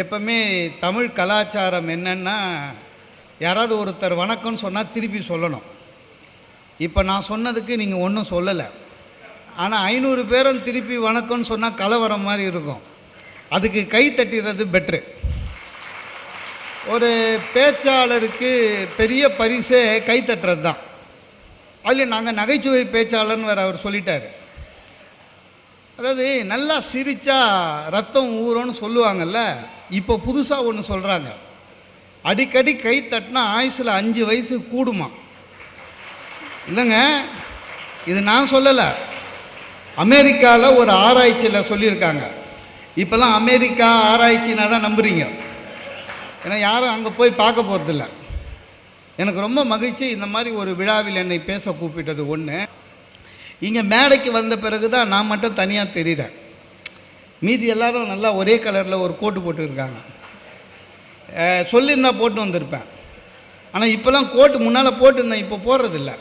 எப்பவுமே தமிழ் கலாச்சாரம் என்னன்னா, யாராவது ஒருத்தர் வணக்கம்னு சொன்னால் திருப்பி சொல்லணும். இப்போ நான் சொன்னதுக்கு நீங்கள் ஒன்றும் சொல்லலை, ஆனால் 500 பேரும் திருப்பி வணக்கம்னு சொன்னால் கலவரம் மாதிரி இருக்கும். அதுக்கு கை தட்டிடுறது பெட்ரு. ஒரு பேச்சாளருக்கு பெரிய பரிசே கை தட்டுறது தான். அதில் நாங்கள் நகைச்சுவை பேச்சாளர்னு வேறு அவர் சொல்லிட்டார். அதாவது நல்லா சிரித்தா ரத்தம் ஊறும்னு சொல்லுவாங்கள்ல, இப்போ புதுசாக ஒன்று சொல்கிறாங்க. அடிக்கடி கை தட்டினா ஆயுசில் 5 வயசு கூடுமா. இல்லைங்க, இது நான் சொல்லலை, அமெரிக்காவில் ஒரு ஆராய்ச்சியில் சொல்லியிருக்காங்க. இப்போல்லாம் அமெரிக்கா ஆராய்ச்சினா தான் நம்புறீங்க, ஏன்னா யாரும் அங்கே போய் பார்க்க போகிறதில்ல. எனக்கு ரொம்ப மகிழ்ச்சி இந்த மாதிரி ஒரு விழாவில் என்னை பேச கூப்பிட்டது. ஒன்று, இங்கே மேடைக்கு வந்த பிறகு தான் நான் மட்டும் தனியாக தெரிகிறேன். மீதி எல்லாரும் நல்லா ஒரே கலரில் ஒரு கோட்டு போட்டுருக்காங்க. சொல்லியிருந்தால் போட்டு வந்திருப்பேன், ஆனால் இப்போலாம் கோட்டு முன்னால் போட்டுருந்தேன், இப்போ போடுறதில்ல.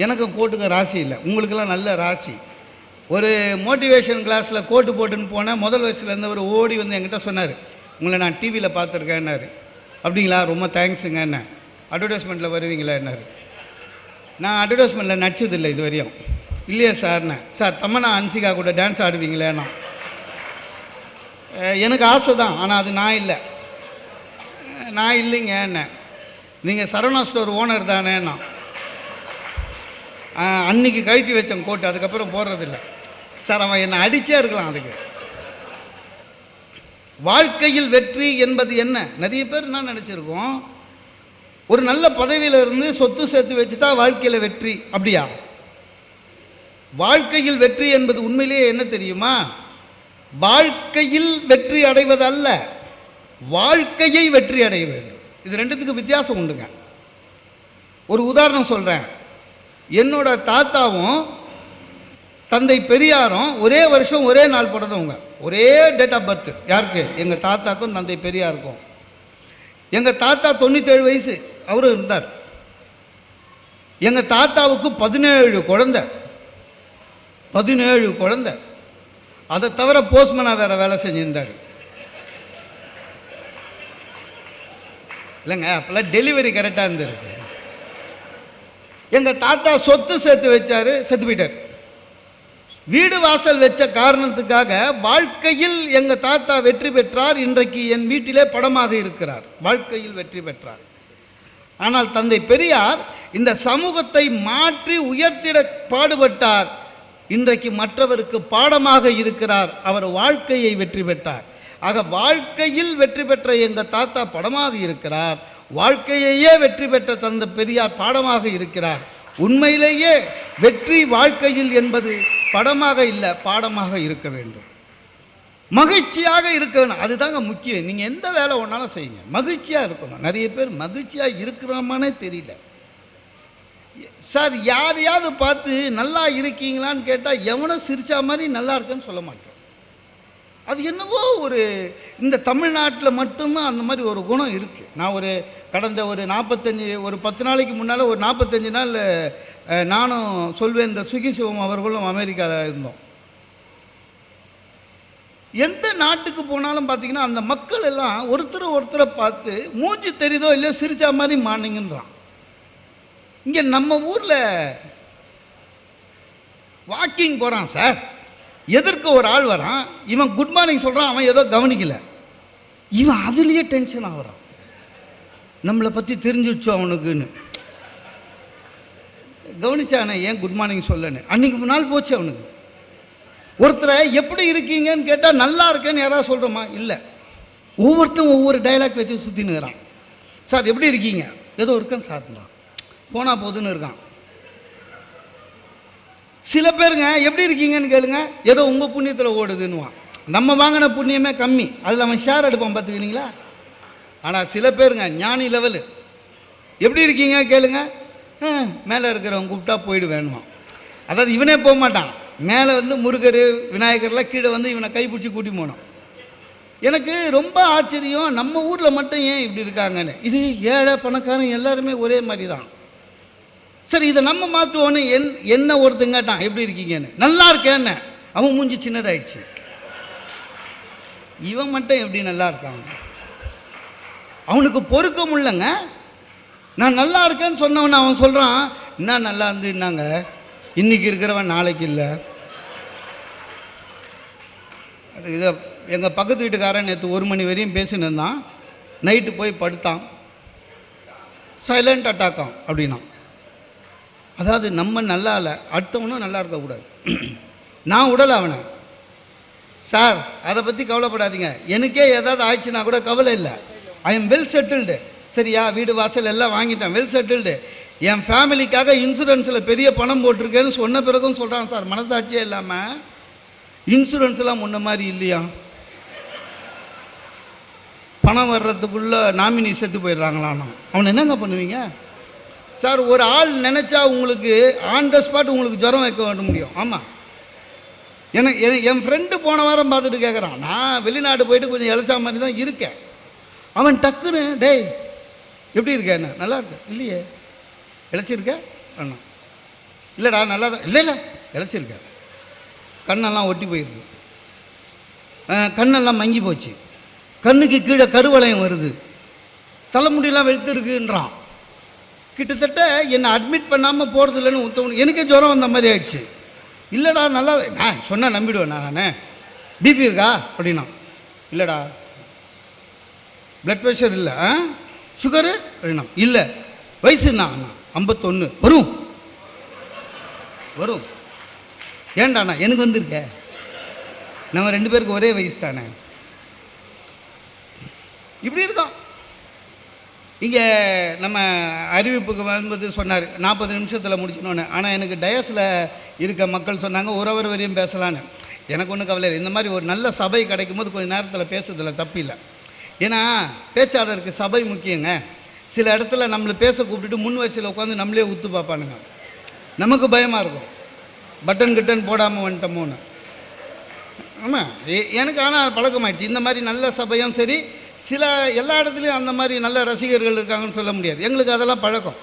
எனக்கு கோட்டுக்கு ராசி இல்லை, உங்களுக்கெல்லாம் நல்ல ராசி. ஒரு மோட்டிவேஷன் கிளாஸில் கோட்டு போட்டுன்னு போனேன். முதல் வயசில் இருந்தவர் ஓடி வந்து என்கிட்ட சொன்னார், உங்களை நான் டிவியில் பார்த்துருக்கேன்னாரு. அப்படிங்களா, ரொம்ப தேங்க்ஸுங்க. என்ன அட்வர்டைஸ்மெண்ட்டில் வருவீங்களா என்னாரு. நான் அட்வர்டைஸ்மெண்ட்டில் நடிச்சதில்லை இது வரையும். இல்லையா சார்ண்ணே. சார் தம்மனா அன்சிகா கூட டான்ஸ் ஆடுவீங்களேண்ணா. எனக்கு ஆசை தான், ஆனால் அது நான் இல்லை. நான் இல்லைங்க. என்ன நீங்கள் சரவணா ஸ்டோர் ஓனர் தானேண்ணா. அன்னைக்கு கழட்டி வச்சேன் கோட்டு, அதுக்கப்புறம் போடுறதில்லை. சார் அவன் என்னை அடித்தே இருக்கலாம். அதுக்கு வாழ்க்கையில் வெற்றி என்பது என்ன? நிறைய பேர் என்ன நினச்சிருக்கோம், ஒரு நல்ல பதவியில் இருந்து சொத்து சேர்த்து வச்சுட்டா வாழ்க்கையில் வெற்றி. அப்படியா? வாழ்க்கையில் வெற்றி என்பது உண்மையிலேயே என்ன தெரியுமா? வாழ்க்கையில் வெற்றி அடைவது அல்ல, வாழ்க்கையை வெற்றி அடைய வேண்டும். இது ரெண்டுத்துக்கு வித்தியாசம் உண்டுங்க. ஒரு உதாரணம் சொல்கிறேன். என்னோட தாத்தாவும் தந்தை பெரியாரும் ஒரே வருஷம் ஒரே நாள் பிறந்தவங்க, ஒரே டேட் ஆஃப் பர்த். யாருக்கு? எங்கள் தாத்தாக்கும் தந்தை பெரியாருக்கும். எங்கள் தாத்தா 97 வயசு அவரும் இருந்தார். எங்கள் தாத்தாவுக்கு 17 குழந்தை. 17 குழந்தை. அதை தவிர போஸ்ட்மேனாக வேறு வேலை செஞ்சுருந்தார். இல்லைங்க, அப்போல்லாம் டெலிவரி கரெக்டாக இருந்திருக்கு. எங்கள் தாத்தா சொத்து சேர்த்து வச்சார், செத்து போயிட்டார். வீடு வாசல் வச்ச காரணத்துக்காக வாழ்க்கையில் எங்கள் தாத்தா வெற்றி பெற்றார். இன்றைக்கு என் வீட்டிலே படமாக இருக்கிறார். வாழ்க்கையில் வெற்றி பெற்றார். ஆனால் தந்தை பெரியார் இந்த சமூகத்தை மாற்றி உயர்த்திட பாடுபட்டார். இன்றைக்கு மற்றவருக்கு பாடமாக இருக்கிறார். அவர் வாழ்க்கையை வெற்றி பெற்றார். ஆக வாழ்க்கையில் வெற்றி பெற்ற எங்கள் தாத்தா படமாக இருக்கிறார். வாழ்க்கையையே வெற்றி பெற்ற தந்தை பெரியார் பாடமாக இருக்கிறார். உண்மையிலேயே வெற்றி வாழ்க்கையில் என்பது படமாக இல்லை, பாடமாக இருக்க வேண்டும். மகிழ்ச்சியாக இருக்க வேணும், அதுதாங்க முக்கியம். நீங்கள் எந்த வேலை ஒன்றாலும் செய்யுங்க, மகிழ்ச்சியாக இருக்கணும். நிறைய பேர் மகிழ்ச்சியாக இருக்கிறோமானே தெரியல. சார் யாரையாவது பார்த்து நல்லா இருக்கீங்களான்னு கேட்டால் எவனோ சிரிச்சா மாதிரி நல்லா இருக்குன்னு சொல்ல மாட்டேன். அது என்னவோ ஒரு இந்த தமிழ்நாட்டில் மட்டும்தான் அந்த மாதிரி ஒரு குணம் இருக்குது. நான் கடந்த ஒரு 10 நாளைக்கு முன்னால் ஒரு 45 நாள் நானும் சொல்வேன், இந்த சுகி சிவம் அவர்களும் அமெரிக்காவில் இருந்தோம். எந்த நாட்டுக்கு போனாலும் பார்த்தீங்கன்னா அந்த மக்கள் எல்லாம் ஒருத்தரை பார்த்து மூஞ்சி தெரியுதோ இல்லையோ சிரிச்சா மாதிரி மார்னிங்கன்றான். இங்கே நம்ம ஊரில் வாக்கிங் போகிறான் சார், எதற்கு ஒரு ஆள் வரான், இவன் குட் மார்னிங் சொல்கிறான், அவன் ஏதோ கவனிக்கலை, இவன் அதுலேயே டென்ஷன் ஆகிறான். நம்மளை பற்றி தெரிஞ்சிடுச்சோ அவனுக்குன்னு. கவனிச்சானே ஏன் குட் மார்னிங் சொல்லன்னு, அன்றைக்கி நாள் போச்சு அவனுக்கு. ஒருத்தரை எப்படி இருக்கீங்கன்னு கேட்டால் நல்லா இருக்கேன்னு யாராவது சொல்கிறோமா? இல்லை. ஒவ்வொருத்தரும் ஒவ்வொரு டைலாக் வச்சு சுற்றினுக்கிறான். சார் எப்படி இருக்கீங்க? ஏதோ இருக்கேன்னு சார்ந்தான், போனால் போதுன்னு இருக்கான். சில பேருங்க எப்படி இருக்கீங்கன்னு கேளுங்க, ஏதோ உங்கள் புண்ணியத்தில் ஓடுதுன்னுவான். நம்ம வாங்கின புண்ணியமே கம்மி, அதில் அவன் ஷேர் எடுப்பான், பார்த்துக்கிறீங்களா? ஆனால் சில பேருங்க ஞானி லெவலு, எப்படி இருக்கீங்க கேளுங்க, மேலே இருக்கிறவன் கூப்பிட்டா போயிடு வேணுமான். அதாவது இவனே போக மாட்டான், மேலே வந்து முருகர் விநாயகர்லாம் கீழே வந்து இவனை கைப்பிடிச்சி கூட்டி போனோம். எனக்கு ரொம்ப ஆச்சரியம், நம்ம ஊரில் மட்டும் ஏன் இப்படி இருக்காங்கன்னு. இது ஏழை பணக்காரன் எல்லாருமே ஒரே மாதிரி தான். சரி, இதை நம்ம மாற்றுவோன்னு என்ன ஒருத்தங்க கேட்டான் எப்படி இருக்கீங்கன்னு, நல்லா இருக்கேன்னு. அவன் மூஞ்சி சின்னதாயிடுச்சு. இவன் மட்டும் எப்படி நல்லா இருக்கான்? அவனுக்கு பொறுக்க முடியலங்க. நான் நல்லா இருக்கேன்னு சொன்னவன் அவன் சொல்கிறான், என்ன நல்லா இருந்துன்னாங்க, இன்றைக்கி இருக்கிறவன் நாளைக்கு இல்லை. அது இதை எங்கள் பக்கத்து வீட்டுக்காரன் நேற்று 1 மணி வரையும் பேசின்னு இருந்தான். நைட்டு போய் படுத்தான், சைலண்ட் அட்டாக்காம் அப்படின்னா. அதாவது நம்ம நல்லா இல்லை, அடுத்தவனும் நல்லா இருக்கக்கூடாது. நான் உடலை அவனை, சார் அதை பற்றி கவலைப்படாதீங்க, எனக்கே ஏதாவது ஆயிடுச்சுன்னா கூட கவலை இல்லை, ஐ எம் வெல் செட்டில்டு. சரியா, வீடு வாசல் எல்லாம் வாங்கிட்டேன், வெல் செட்டில்டு. என் ஃபேமிலிக்காக இன்சூரன்ஸில் பெரிய பணம் போட்டிருக்கேன்னு சொன்ன பிறகும் சொல்கிறான் சார், மனசாட்சியே இல்லாமல். இன்சூரன்ஸ்லாம் முன்ன மாதிரி இல்லையா, பணம் வர்றதுக்குள்ளே நாமினி செத்து போயிடுறாங்களான்னா அவனை என்னங்க பண்ணுவீங்க சார்? ஒரு ஆள் நினச்சா உங்களுக்கு ஆன் த ஸ்பாட் உங்களுக்கு ஜுரம் வைக்க முடியும். ஆமாம், என் ஃப்ரெண்டு போன வாரம் பார்த்துட்டு கேட்குறான், நான் வெளிநாடு போயிட்டு கொஞ்சம் இழைச்சா மாதிரி தான் இருக்கேன். அவன் டக்குன்னு, டேய் எப்படி இருக்க, என்ன நல்லா இருக்க, இல்லையே இழைச்சிருக்க அண்ணா, இல்லைடா நல்லா தான், இல்லை இல்லை இழைச்சிருக்க, கண்ணெல்லாம் ஒட்டி போயிருக்கு, கண்ணெல்லாம் மங்கி போச்சு, கண்ணுக்கு கீழே கருவளையம் வருது, தலைமுடியெல்லாம் வெளுத்துருக்குன்றான். கிட்டத்தட்ட என்னை அட்மிட் பண்ணாமல் போகிறது இல்லைன்னு ஒருத்தவனுக்கு எனக்கே ஜுரம் வந்த மாதிரி ஆயிடுச்சு. இல்லைடா நல்லா, நான் சொன்னால் நம்பிடுவேன் நான், பிபி இருக்கா அப்படின்னா, இல்லைடா பிளட் ப்ரெஷர் இல்லை, சுகரு அப்படின்னா, இல்லை வயசுண்ணா 51 வரும் வரும், ஏண்டாண்ணா எனக்கு வந்திருக்க, நம்ம 2 பேருக்கு ஒரே வயசு தானே. இப்படி இருக்கோம். இங்கே நம்ம அறிவிப்புக்கு வரும்போது சொன்னார் 40 நிமிஷத்தில் முடிச்சணுன்னு. ஆனால் எனக்கு டயஸில் இருக்க மக்கள் சொன்னாங்க 1 ஹவர் வரையும் பேசலான்னு. எனக்கு ஒன்றும் கவலை இல்லை, இந்த மாதிரி ஒரு நல்ல சபை கிடைக்கும் போது கொஞ்சம் நேரத்தில் பேசுறதுல தப்பு இல்லை. ஏன்னா பேச்சாளருக்கு சபை முக்கியங்க. சில இடத்துல நம்மளை பேச கூப்பிட்டுட்டு முன் வரிசையில் உட்காந்து நம்மளே உத்து பார்ப்பானுங்க, நமக்கு பயமாக இருக்கும், பட்டன் கிட்டன் போடாமல் வந்துட்டோமோன்னு. ஆமாம், எனக்கு ஆனால் பழக்கமாயிடுச்சு. இந்த மாதிரி நல்ல சபையும் சரி, சில எல்லா இடத்துலையும் அந்த மாதிரி நல்ல ரசிகர்கள் இருக்காங்கன்னு சொல்ல முடியாது, எங்களுக்கு அதெல்லாம் பழக்கம்.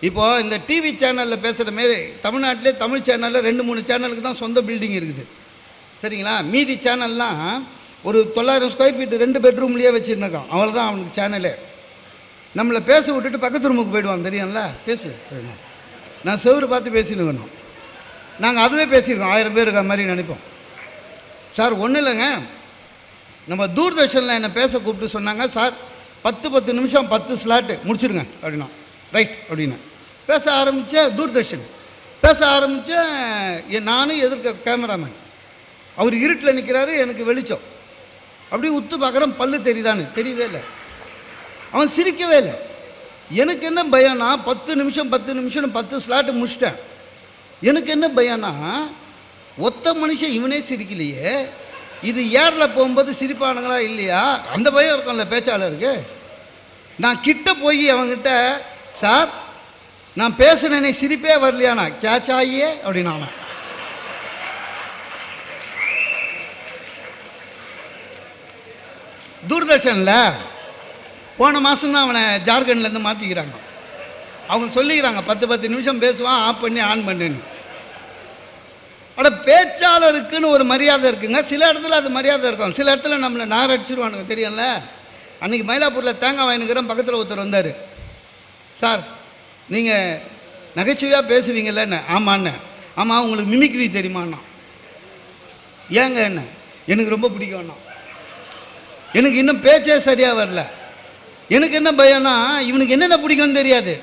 இப்போது இந்த டிவி சேனலில் பேசுகிற மாரி தமிழ்நாட்டிலே தமிழ் சேனலில் 2-3 சேனலுக்கு தான் சொந்த பில்டிங் இருக்குது. சரிங்களா, மீதி சேனல்லாம் ஒரு 900 ஸ்கொயர் ஃபீட் 2 பெட்ரூம்லேயே வச்சுருந்துருக்கான், அவ்வளோதான் அவனுக்கு சேனலே. நம்மளை பேச விட்டுட்டு பக்கத்து ரூமுக்கு போயிடுவான், தெரியும்ல, பேசு, நான் செவரு பார்த்து பேசினுக்கணும். நாங்கள் அதுவே பேசியிருக்கோம், 1000 பேர் இருக்க மாதிரி நினைப்போம். சார் ஒன்றும் இல்லைங்க, நம்ம தூர்தர்ஷனில் என்னை பேச கூப்பிட்டு சொன்னாங்க, சார் 10 நிமிஷம் 10 ஸ்லாட்டு முடிச்சிடுங்க அப்படின்னா. ரைட் அப்படின்னு பேச ஆரம்பித்தேன். தூர்தர்ஷன் பேச ஆரம்பித்தேன். நானும் எதிர்க்க கேமராமேன், அவர் இருட்டில் நிற்கிறாரு, எனக்கு வெளிச்சம். அப்படியே உத்து பார்க்குறேன், பல்லு தெரியுதான்னு, தெரியவே இல்லை. அவன் சிரிக்கவே இல்லை. எனக்கு என்ன பயம்னா 10 நிமிஷம் 10 ஸ்லாட்டு முடிச்சிட்டேன். எனக்கு என்ன பயம்னா ஒத்த மனுஷன் இவனே சிரிக்கலையே, இது ஏரில் போகும்போது சிரிப்பானுங்களா இல்லையா, அந்த பயம் இருக்கும்ல பேச்சாளருக்கு. நான் கிட்ட போய் அவங்ககிட்ட, சார் நான் பேசுனேனே சிரிப்பே வரலையாண்ணா, கேட்சாயே அப்படின்னா. தூர்தர்ஷனில் போன மாதம்தான் அவனை ஜார்க்கண்ட்லேருந்து மாற்றிக்கிறாங்க. அவங்க சொல்லிக்கிறாங்க 10 நிமிஷம் பேசுவான், ஆஃப் பண்ணி ஆன் பண்ணுன்னு. ஆனால் பேச்சாளருக்குன்னு ஒரு மரியாதை இருக்குங்க. சில இடத்துல அது மரியாதை இருக்கும், சில இடத்துல நம்மளை நார் அடிச்சிருவானுங்க, தெரியும்ல. அன்றைக்கி மயிலாப்பூரில் தேங்காய் வாங்கினுக்கிறேன், பக்கத்தில் ஒருத்தர் வந்தார், சார் நீங்கள் நகைச்சுவையாக பேசுவீங்கள்ல. ஆமாண்ணே. ஆமாம், உங்களுக்கு மிமிக்ரி தெரியுமாண்ணா? ஏங்க என்ன, எனக்கு ரொம்ப பிடிக்கும்ண்ணா. எனக்கு இன்னும் பேச்சே சரியாக வரல. எனக்கு என்ன பயம்னா இவனுக்கு என்னென்ன பிடிக்கும்னு தெரியாது.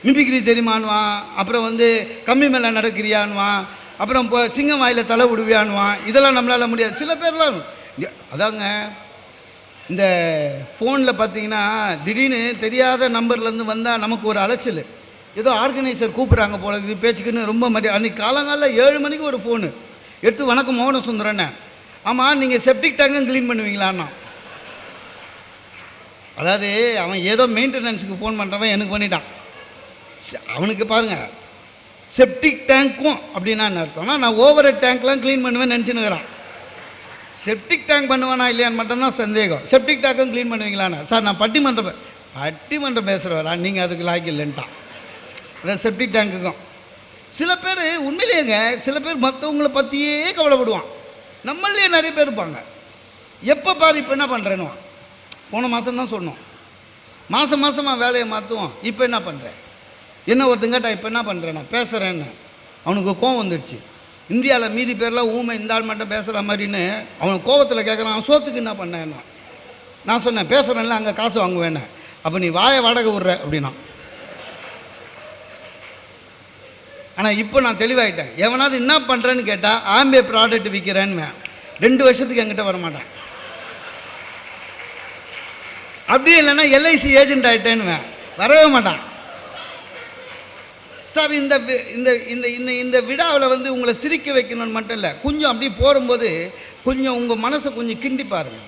மிமிக்ரி தெரியுமான்வான், அப்புறம் கம்மி மேலே நடக்கிறியான்வான், அப்புறம் இப்போ சிங்கம் வாயில் தலை விடுவியான்வான். இதெல்லாம் நம்மளால் முடியாது. சில பேர்லாம் அதாங்க, இந்த ஃபோனில் பார்த்தீங்கன்னா திடீர்னு தெரியாத நம்பர்லேருந்து வந்தால் நமக்கு ஒரு அலைச்சல், ஏதோ ஆர்கனைசர் கூப்பிட்றாங்க போல இது பேச்சுக்குன்னு ரொம்ப மரியாதை. அன்றைக்கி காலங்காலில் 7 மணிக்கு ஒரு ஃபோனு எடுத்து, வணக்கம் மோகன சுந்தரண்ணே, ஆமாம் நீங்கள் செப்டிக் டேங்கும் க்ளீன் பண்ணுவீங்களான்னா. அதாவது அவன் ஏதோ மெயின்டெனன்ஸுக்கு ஃபோன் பண்ணுறவன் எனக்கு பண்ணிட்டான். அவனுக்கு பாருங்கள், செப்டிக் டேங்க்கும் அப்படின்னா என்ன அர்த்தம்னா, நான் ஓவர் டேங்க்லாம் க்ளீன் பண்ணுவேன்னு நினச்சினுக்கிறான். செப்டிக் டேங்க் பண்ணுவேனா இல்லையான்னு மட்டும்தான் சந்தேகம். செப்டிக் டேங்க்கும் க்ளீன் பண்ணுவீங்களான்னு. சார் நான் பட்டிமன்றம் பேசுகிறவரா, நீங்கள் அதுக்கு லாய்க்கு இல்லைன்ட்டான். அதாவது செப்டிக் டேங்க்குக்கும். சில பேர் உண்மையிலேங்க, சில பேர் மற்றவங்களை பற்றியே கவலைப்படுவான். நம்மளே நிறைய பேர் இருப்பாங்க, எப்போ பாரு இப்போ என்ன பண்ணுறேன்னு. போன மாதம் தான் சொன்னோம், மாதம் மாதமாக வேலையை மாற்றுவோம். இப்போ என்ன பண்ணுறேன், என்ன ஒருத்தன் கேட்டா இப்போ என்ன பண்ணுறேன், நான் பேசுகிறேன்னு அவனுக்கு கோவம் வந்துடுச்சு. இந்தியாவில் மீதி பேர்லாம் ஊமை, இந்த ஆள் மட்டும் பேசுகிற மாதிரின்னு அவன் கோவத்தில் கேட்குறான், அவன் சோத்துக்கு என்ன பண்ணேன்னா. நான் சொன்னேன் பேசுகிறேன்ல, அங்கே காசு வாங்குவேன்னு. அப்போ நீ வாயை வாடகை விட்ற அப்படின்னா. ஆனால் இப்போ நான் தெளிவாயிட்டேன். எவனாவது என்ன பண்ணுறேன்னு கேட்டால் ஆம்பே ப்ராடக்ட் விற்கிறேன்னு 2 வருஷத்துக்கு என்கிட்ட வரமாட்டேன். அப்படி இல்லைன்னா எல்ஐசி ஏஜென்ட் ஆகிட்டேன்னு வரவே மாட்டான். சார் இந்த இந்த இந்த இந்த இந்த விழாவில் வந்து உங்களை சிரிக்க வைக்கணும்னு மட்டும் இல்லை, கொஞ்சம் அப்படி போகும்போது கொஞ்சம் உங்கள் மனசை கொஞ்சம் கிண்டி பாருங்க.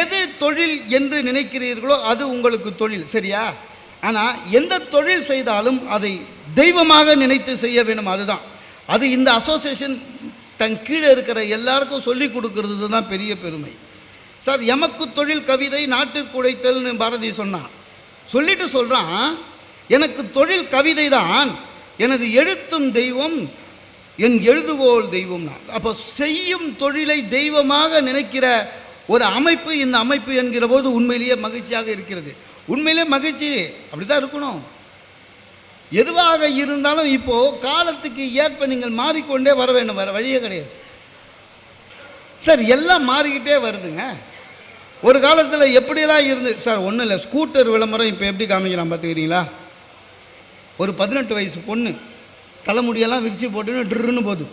எது தொழில் என்று நினைக்கிறீர்களோ அது உங்களுக்கு தொழில், சரியா? ஆனால் எந்த தொழில் செய்தாலும் அதை தெய்வமாக நினைத்து செய்ய வேணும். அதுதான் அது இந்த அசோசியேஷன் தன் கீழே இருக்கிற எல்லாருக்கும் சொல்லி கொடுக்கறது தான் பெரிய பெருமை. சார், எமக்கு தொழில் கவிதை நாட்டிற்கு உழைத்தல்னு பாரதி சொன்னான். சொல்லிட்டு சொல்கிறான், எனக்கு தொழில் கவிதை தான், எனது எழுத்தும் தெய்வம், என் எழுதுகோள் தெய்வம்னா. அப்போ செய்யும் தொழிலை தெய்வமாக நினைக்கிற ஒரு அமைப்பு இந்த அமைப்பு என்கிற போது உண்மையிலேயே மகிழ்ச்சியாக இருக்கிறது. உண்மையிலே மகிழ்ச்சி அப்படி தான் இருக்கணும். எதுவாக இருந்தாலும் இப்போது காலத்துக்கு ஏற்ப நீங்கள் மாறிக்கொண்டே வர வேண்டும், வர வழியே கிடையாது. சார், எல்லாம் மாறிக்கிட்டே வருதுங்க. ஒரு காலத்தில் எப்படியெல்லாம் இருந்து சார், ஒன்றும் இல்லை, ஸ்கூட்டர் விளம்பரம் இப்போ எப்படி காமிக்கிறான் பார்த்துக்கிறீங்களா? ஒரு 18 வயசு பொண்ணு தலைமுடியெல்லாம் விரிச்சு போட்டுன்னு ட்ருன்னு போகுது.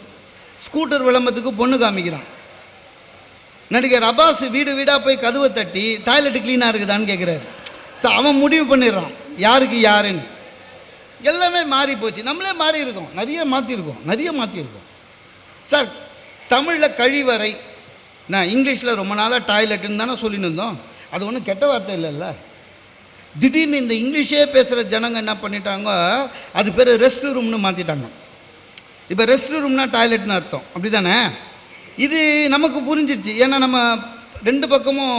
ஸ்கூட்டர் விளம்பரத்துக்கு பொண்ணு காமிக்கிறான். நடிகர் அப்பாஸ் வீடு வீடாக போய் கதவை தட்டி டாய்லெட்டு க்ளீனாக இருக்குதான்னு கேட்குறாரு. சார், அவன் முடிவு பண்ணிடுறான் யாருக்கு யாருன்னு. எல்லாமே மாறி போச்சு. நம்மளே மாறி இருக்கோம், நிறைய மாற்றிருக்கோம். சார், தமிழில் கழிவறை, நான் இங்கிலீஷில் ரொம்ப நாளாக டாய்லெட்டுன்னு தானே சொல்லின்னு இருந்தோம். அது ஒன்றும் கெட்ட வார்த்தை இல்லைல்ல. திடீர்னு இந்த இங்கிலீஷே பேசுகிற ஜனங்க என்ன பண்ணிட்டாங்க, அது பேர் ரெஸ்ட் ரூம்னு மாற்றிட்டாங்க. இப்போ ரெஸ்ட் ரூம்னா டாய்லெட்னு அர்த்தம், அப்படி தானே? இது நமக்கு புரிஞ்சிருச்சு. ஏன்னா நம்ம 2 பக்கமும்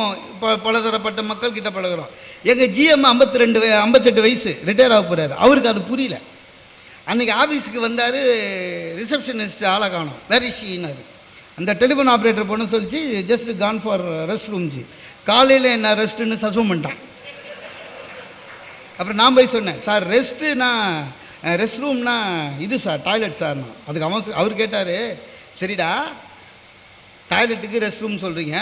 பலதரப்பட்ட மக்கள் கிட்ட பழகிறோம். எங்கள் ஜிஎம் 58 வயசு ரிட்டையர் ஆக போகிறாரு. அவருக்கு அது புரியல. அன்றைக்கி ஆஃபீஸுக்கு வந்தார், ரிசப்ஷனிஸ்ட் ஆளை காணும், வேரிஷின்னாரு. அந்த டெலிஃபோன் ஆப்ரேட்டர் பொண்ணு சொல்லிச்சு, just gone for rest room ji. காலையில் என்ன ரெஸ்ட்டுன்னு சஸ்பெண்ட் பண்ணிட்டான். அப்புறம் நான் போய் சொன்னேன், சார் ரெஸ்ட்டுனா ரெஸ்ட் ரூம்னா இது சார், டாய்லெட் சார்னா. அதுக்கு அவர் கேட்டார், சரிடா டாய்லெட்டுக்கு ரெஸ்ட் ரூம் சொல்கிறீங்க,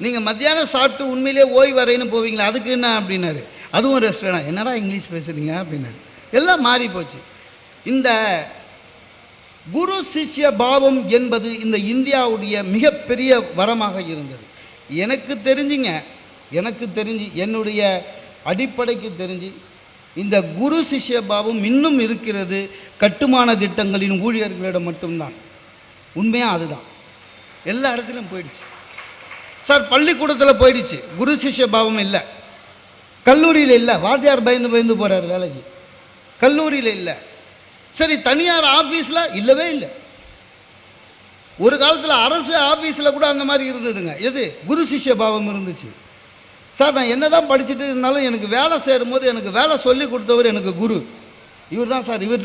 நீங்கள் மத்தியானம் சாப்பிட்டு உண்மையிலே ஓய்வறைன்னு போவீங்களா, அதுக்கு என்ன அப்படின்னாரு. அதுவும் ரெஸ்டாரா? என்னடா இங்கிலீஷ் பேசுகிறீங்க அப்படின்னாரு. எல்லாம் மாறி போச்சு. இந்த குரு சிஷ்ய பாவம் என்பது இந்த இந்தியாவுடைய மிகப்பெரிய வரமாக இருந்தது. எனக்கு தெரிஞ்சு என்னுடைய அடிப்படைக்கு தெரிஞ்சு இந்த குரு சிஷ்ய பாவம் இன்னும் இருக்கிறது கட்டுமான திட்டங்களின் ஊழியர்களிடம் மட்டும்தான். உண்மையாக அதுதான். எல்லா இடத்துலையும் போயிடுச்சு சார். பள்ளிக்கூடத்தில் போயிடுச்சு, குரு சிஷ்ய பாவம் இல்லை. கல்லூரியில் இல்லை, வாத்தியார் பயந்து போகிறார் வேலைக்கு. கல்லூரியில் இல்லை. சரி, தனியார் ஆஃபீஸில் இல்லவே இல்லை. ஒரு காலத்தில் அரசு ஆஃபீஸில் கூட அந்த மாதிரி இருந்ததுங்க. எது? குரு சிஷ்ய பாவம் இருந்துச்சு. சார், நான் என்ன தான் படிச்சுட்டு இருந்தாலும் எனக்கு வேலை சேரும்போது எனக்கு வேலை சொல்லி கொடுத்தவர் எனக்கு குரு. இவர் தான் சார், இவர்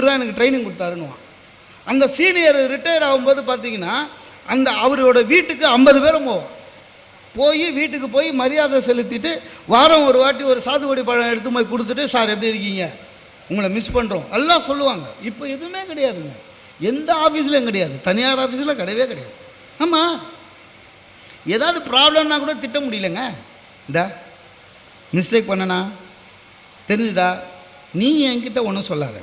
தான் எனக்கு ட்ரைனிங் கொடுத்தாருன்னுவான். அந்த சீனியர் ரிட்டையர் ஆகும்போது பார்த்தீங்கன்னா அந்த அவரோட வீட்டுக்கு 50 பேரும் வீட்டுக்கு போய் மரியாதை செலுத்திட்டு வாரம் ஒரு வாட்டி ஒரு சாத்துக்குடி பழம் எடுத்து போய் கொடுத்துட்டு, சார் எப்படி இருக்கீங்க, உங்களை மிஸ் பண்ணுறோம் எல்லாம் சொல்லுவாங்க. இப்போ எதுவுமே கிடையாதுங்க. எந்த ஆஃபீஸ்லையும் கிடையாது, தனியார் ஆஃபீஸில் கிடையவே கிடையாது. ஆமாம், ஏதாவது ப்ராப்ளம்னா கூட திட்ட முடியலங்க. இந்தா மிஸ்டேக் பண்ணனா தெரிஞ்சுதா, நீ என்கிட்ட ஒன்றும் சொல்லாத,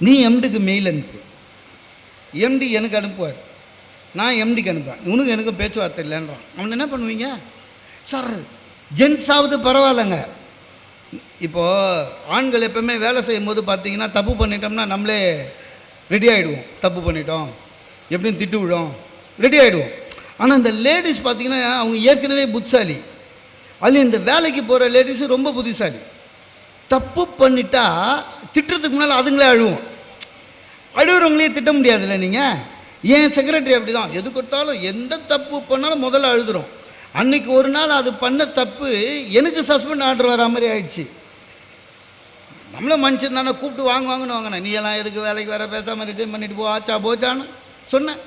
நீ எம்டிக்கு மெயில் அனுப்பு, எம்டி எனக்கு அனுப்புவார், நான் எம்டிக்கு அனுப்புவேன், உனக்கு எனக்கு பேச்சுவார்த்தை இல்லைன்றான். அவன் என்ன பண்ணுவீங்க சார்? ஜென்ஸாவது பரவாயில்லைங்க. இப்போது ஆண்கள் எப்பவுமே வேலை செய்யும் போது பார்த்தீங்கன்னா தப்பு பண்ணிட்டோம்னா நம்மளே ரெடி ஆகிடுவோம். தப்பு பண்ணிட்டோம் எப்படின்னு திட்டு விடும், ரெடி ஆகிடுவோம். ஆனால் இந்த லேடிஸ் பார்த்தீங்கன்னா அவங்க ஏற்கனவே புத்திசாலி. அதுலேயும் இந்த வேலைக்கு போகிற லேடிஸு ரொம்ப புத்திசாலி. தப்பு பண்ணிட்டா திட்டுறதுக்கு முன்னால் அதுங்களே அழுவோம். அழுகிறவங்களே திட்ட முடியாதுல்ல நீங்கள். ஏன் செக்ரட்டரி அப்படி தான், எது கொடுத்தாலும் எந்த தப்பு பண்ணாலும் முதல்ல அழுதுறோம். அன்றைக்கி ஒரு நாள் அது பண்ண தப்பு எனக்கு சஸ்பெண்ட் ஆர்டர் வர மாதிரி ஆயிடுச்சு. நம்மள மனுஷன் தானே, கூப்பிட்டு வாங்குன்னு வாங்கினேன். நீ எல்லாம் எதுக்கு வேலைக்கு வர, பேசாமல் ரிசைன் பண்ணிட்டு போ, ஆச்சா போச்சான்னு சொன்னேன்.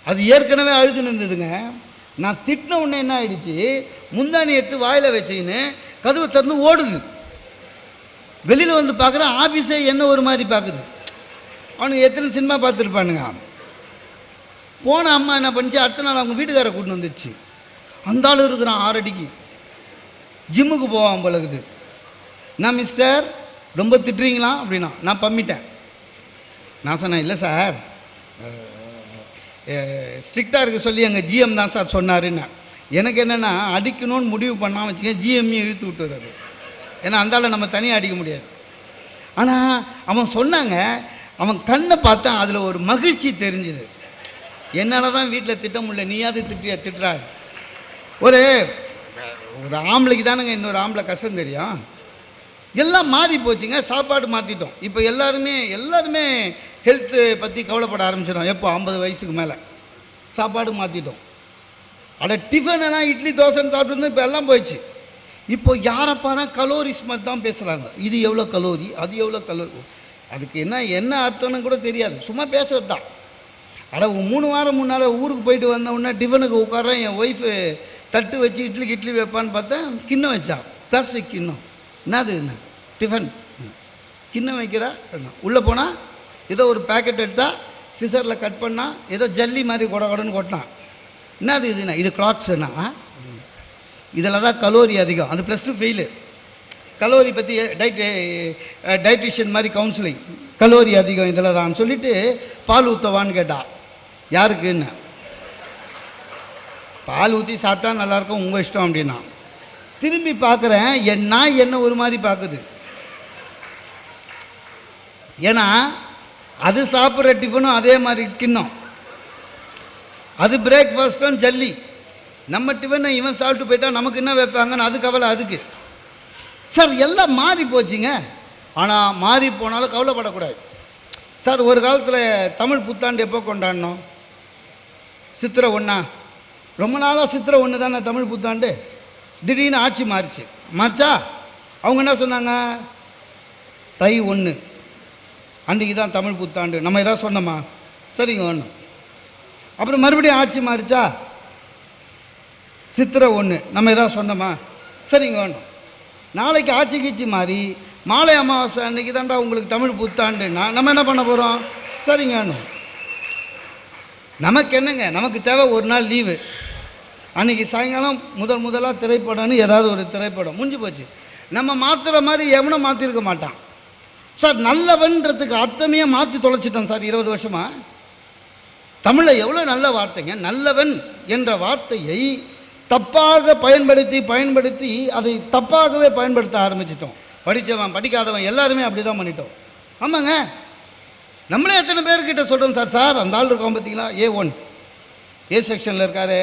அது ஏற்கனவே அழுது நின்றுதுங்க. நான் திட்டின உடனே என்ன ஆயிடுச்சு, முந்தானி எடுத்து வாயில் வச்சுக்கின்னு கதவை திறந்து ஓடுது. வெளியில் வந்து பார்க்குறேன், ஆஃபீஸே என்ன ஒரு மாதிரி பார்க்குது. அவனுக்கு எத்தனை சினிமா பார்த்துருப்பானுங்க. போன அம்மா என்ன பண்ணிச்சு, அடுத்த நாள் அவங்க வீட்டுக்காரை கூட்டின்னு வந்துடுச்சு. அந்த ஆள் இருக்கிறான் 6 அடிக்கு, ஜிம்முக்கு போவான் போலகுது. நான் மிஸ்டர் ரொம்ப திட்டுறீங்களா அப்படின்னா, நான் பம்மிட்டேன். நான் சொன்னேன், இல்லை சார், ஸ்ட்ரிக்டாக இருக்க சொல்லி எங்கள் ஜிஎம் தான் சார் சொன்னாருன்னு. எனக்கு என்னென்னா, அடிக்கணும்னு முடிவு பண்ணாமல் வச்சுக்கேன், ஜிஎம்மையும் இழுத்து விட்டுறாரு. ஏன்னா அந்தால நம்ம தனியாக அடிக்க முடியாது. ஆனால் அவன் சொன்னாங்க, அவன் கண்ணை பார்த்தா அதில் ஒரு மகிழ்ச்சி தெரிஞ்சுது. என்னால் தான் வீட்டில் திட்ட முடியல, நீயாவது திட்டுறாரு. ஒரு ஆம்பளைக்கு தானுங்க இன்னொரு ஆம்பளை கஷ்டம் தெரியும். எல்லாம் மாறி போச்சுங்க, சாப்பாடு மாற்றிட்டோம். இப்போ எல்லாருமே ஹெல்த்து பற்றி கவலைப்பட ஆரம்பிச்சிடும். எப்போ 50 வயசுக்கு மேலே சாப்பாடு மாற்றிட்டோம். அட டிஃபன் எல்லாம் இட்லி தோசைன்னு சாப்பிட்டு இப்போ எல்லாம் போயிடுச்சு. இப்போ யாரைப்பானா கலோரிஸ் மாதிரி தான் பேசுகிறாங்க. இது எவ்வளோ கலோரி, அது எவ்வளோ கலோரி, அதுக்கு என்ன அர்த்தம்னு கூட தெரியாது, சும்மா பேசுறது தான். அட 3 வாரம் முன்னால் ஊருக்கு போயிட்டு வந்த உடனே டிஃபனுக்கு உட்காரேன், என் ஒய்ஃபு தட்டு வச்சு இட்லி வைப்பான்னு பார்த்தேன், கிண்ணம் வச்சா, பிளாஸ்டிக் கிண்ணம். என்னது என்ன டிஃபன் கிண்ணம் வைக்கிறா. உள்ளே போனால் ஏதோ ஒரு பேக்கெட் எடுத்தால் சிசரில் கட் பண்ணால் ஏதோ ஜல்லி மாதிரி கொடன்னு கொட்டினான். என்னது இதுண்ணா, இது கிளாக்ஸுண்ணா, இதில் தான் கலோரி அதிகம். அது +2 ஃபெயிலு. கலோரி பற்றி டைட்டிஷியன் மாதிரி கவுன்சிலிங், கலோரி அதிகம் இதில் தான் சொல்லிவிட்டு பால் ஊற்றவான்னு கேட்டா. யாருக்குன்னு, பால் ஊற்றி சாப்பிட்டா நல்லாயிருக்கும், உங்கள் இஷ்டம் அப்படின்னா. திரும்பி பார்க்குறேன், என் நாய் என்ன ஒரு மாதிரி பார்க்குது. ஏன்னா அது சாப்பிட்ற டிஃபனும் அதே மாதிரி கிண்ணம், அது பிரேக்ஃபாஸ்ட்டும் ஜல்லி. நம்ம டிஃபனை இவன் சாப்பிட்டு போயிட்டா நமக்கு என்ன வைப்பாங்கன்னு அது கவலை அதுக்கு. சார் எல்லாம் மாறி போச்சுங்க. ஆனால் மாறி போனாலும் கவலைப்படக்கூடாது சார். ஒரு காலத்தில் தமிழ் புத்தாண்டு எப்போ கொண்டாடினோம், சித்திரை 1. ரொம்ப நாளாக சித்திரை 1 தானே தமிழ் புத்தாண்டு. திடீர்னு ஆட்சி மாறிச்சா. அவங்க என்ன சொன்னாங்க, தை 1 அன்றைக்கி தான் தமிழ் புத்தாண்டு. நம்ம எதாவது சொன்னோமா, சரிங்க ஒன்று. அப்புறம் மறுபடியும் ஆட்சி மாறிச்சா, சித்திரை 1 நம்ம எதாவது சொன்னோமா, சரிங்க ஒன்று. நாளைக்கு ஆட்சி கீச்சி மாறி மாலை அமாவாசை அன்றைக்கி தான்டா உங்களுக்கு தமிழ் புத்தாண்டுன்னா நம்ம என்ன பண்ண போகிறோம், சரிங்க ஒன்று. நமக்கு என்னங்க, நமக்கு தேவை ஒரு நாள் லீவு. அன்றைக்கி சாயங்காலம் முதலாக திரைப்படம்னு ஏதாவது ஒரு திரைப்படம் முடிஞ்சு போச்சு. நம்ம மாற்றுற மாதிரி எவனும் மாற்றிருக்க மாட்டான் சார். நல்லவன்றதுக்கு அர்த்தமே மாற்றி தொலைச்சிட்டோம் சார் 20 வருஷமாக. தமிழில் எவ்வளோ நல்ல வார்த்தைங்க. நல்லவன் என்ற வார்த்தையை தப்பாக பயன்படுத்தி அதை தப்பாகவே பயன்படுத்த ஆரம்பிச்சிட்டோம். படித்தவன் படிக்காதவன் எல்லாருமே அப்படி தான் பண்ணிட்டோம். ஆமாங்க, நம்மளே எத்தனை பேர்கிட்ட சொல்கிறோம் சார் அந்த ஆள் இருக்கோம் பார்த்தீங்களா, A1 A செக்ஷனில் இருக்காரு,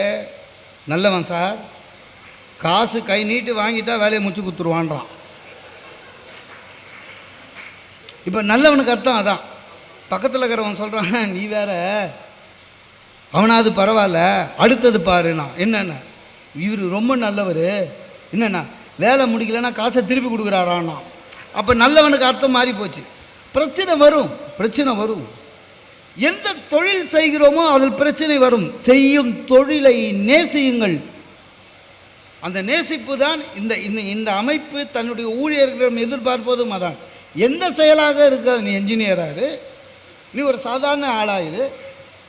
நல்லவன் சார், காசு கை நீட்டு வாங்கிட்டா வேலையை முடிச்சு கொடுத்துருவான்றான். இப்போ நல்லவனுக்கு அர்த்தம் அதான். பக்கத்தில் இருக்கிறவன் சொல்கிறான், நீ வேற, அவனாவது பரவாயில்ல, அடுத்தது பாருண்ணா. என்னென்ன இவர் ரொம்ப நல்லவர், என்னென்னா வேலை முடிக்கலைன்னா காசை திருப்பி கொடுக்குறாரான்னா. அப்போ நல்லவனுக்கு அர்த்தம் மாறி போச்சு. பிரச்சனை வரும். எந்த தொழில் செய்கிறோமோ அதில் பிரச்சனை வரும். செய்யும் தொழிலை நேசியுங்கள். அந்த நேசிப்பு தான் இந்த அமைப்பு தன்னுடைய ஊழியர்களிடம் எதிர்பார்ப்பதும் அதான். எந்த செயலாக இருக்க, நீ என்ஜினியராக, நீ ஒரு சாதாரண ஆளாயிரு,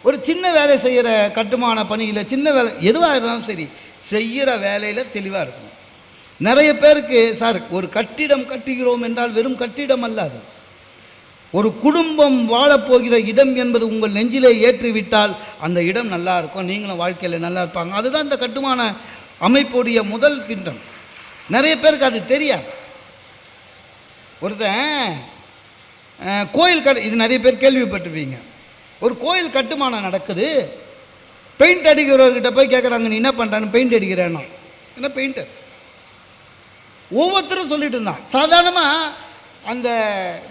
ஒரு சின்ன வேலை செய்கிற கட்டுமான பணியில் சின்ன வேலை எதுவாக இருந்தாலும் சரி, செய்கிற வேலையில் தெளிவாக இருக்கணும். நிறைய பேருக்கு சார் ஒரு கட்டிடம் கட்டுகிறோம் என்றால் வெறும் கட்டிடம் அல்ல, அது ஒரு குடும்பம் வாழப்போகிற இடம் என்பது உங்கள் நெஞ்சிலே ஏற்றிவிட்டால் அந்த இடம் நல்லா இருக்கும், நீங்களும் வாழ்க்கையில் நல்லா இருப்பாங்க. அதுதான் இந்த கட்டுமான அமைப்புடைய முதல் திட்டம். நிறைய பேருக்கு அது தெரியாது. ஒருத்தன் கோயில் இது நிறைய பேர் கேள்விப்பட்டிருப்பீங்க. ஒரு கோயில் கட்டுமானம் நடக்குது, பெயிண்ட் அடிக்கிறவர்கிட்ட போய் கேட்குறாங்க, நீ என்ன பண்ணுறான்னு. பெயிண்ட் அடிக்கிறேன்னா. என்ன பெயிண்டர்? ஒவ்வொருத்தரும் சொல்லிட்டு இருந்தான். சாதாரணமாக அந்த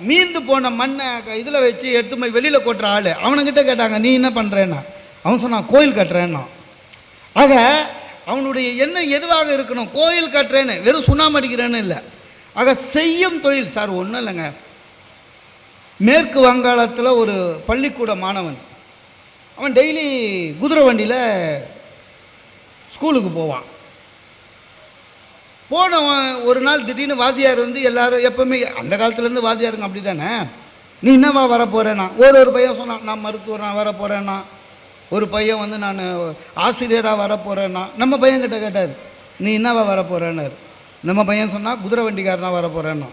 மீந்து போன மண்ணை இதில் வச்சு எடுத்து போய் வெளியில் கொட்டுற ஆள், அவனுக்கிட்ட கேட்டாங்க, நீ என்ன பண்ணுறேன்னா. அவன் சொன்னான், கோயில் கட்டுறேன்னா. ஆக அவனுடைய எண்ணம் எதுவாக இருக்கணும், கோயில் கட்டுறேன்னு, வெறும் சுண்ணாம்பு அடிக்கிறேன்னு இல்லை. ஆக செய்யும் தொழில் சார் ஒன்றும் இல்லைங்க. மேற்கு வங்காளத்தில் ஒரு பள்ளிக்கூட மாணவன், அவன் டெய்லி குதிரை வண்டியில் ஸ்கூலுக்கு போவான். போனவன் ஒரு நாள் திடீர்னு வாத்தியார் வந்து எல்லாரும் எப்பவுமே அந்த காலத்துலேருந்து வாத்தியாருங்க அப்படி தானே, நீ என்னவா வரப்போகிறேன்னா ஒரு பையன் சொன்னான் நான் மருத்துவர் நான் வரப்போகிறேன்னா, ஒரு பையன் வந்து நான் ஆசிரியராக வரப்போகிறேன்னா. நம்ம பையன்கிட்ட கேட்டார் நீ என்னவா வரப்போகிறேன்னாரு. நம்ம பையன் சொன்னால் குதிரை வண்டிக்காரனாக வரப்போகிறேன்னா.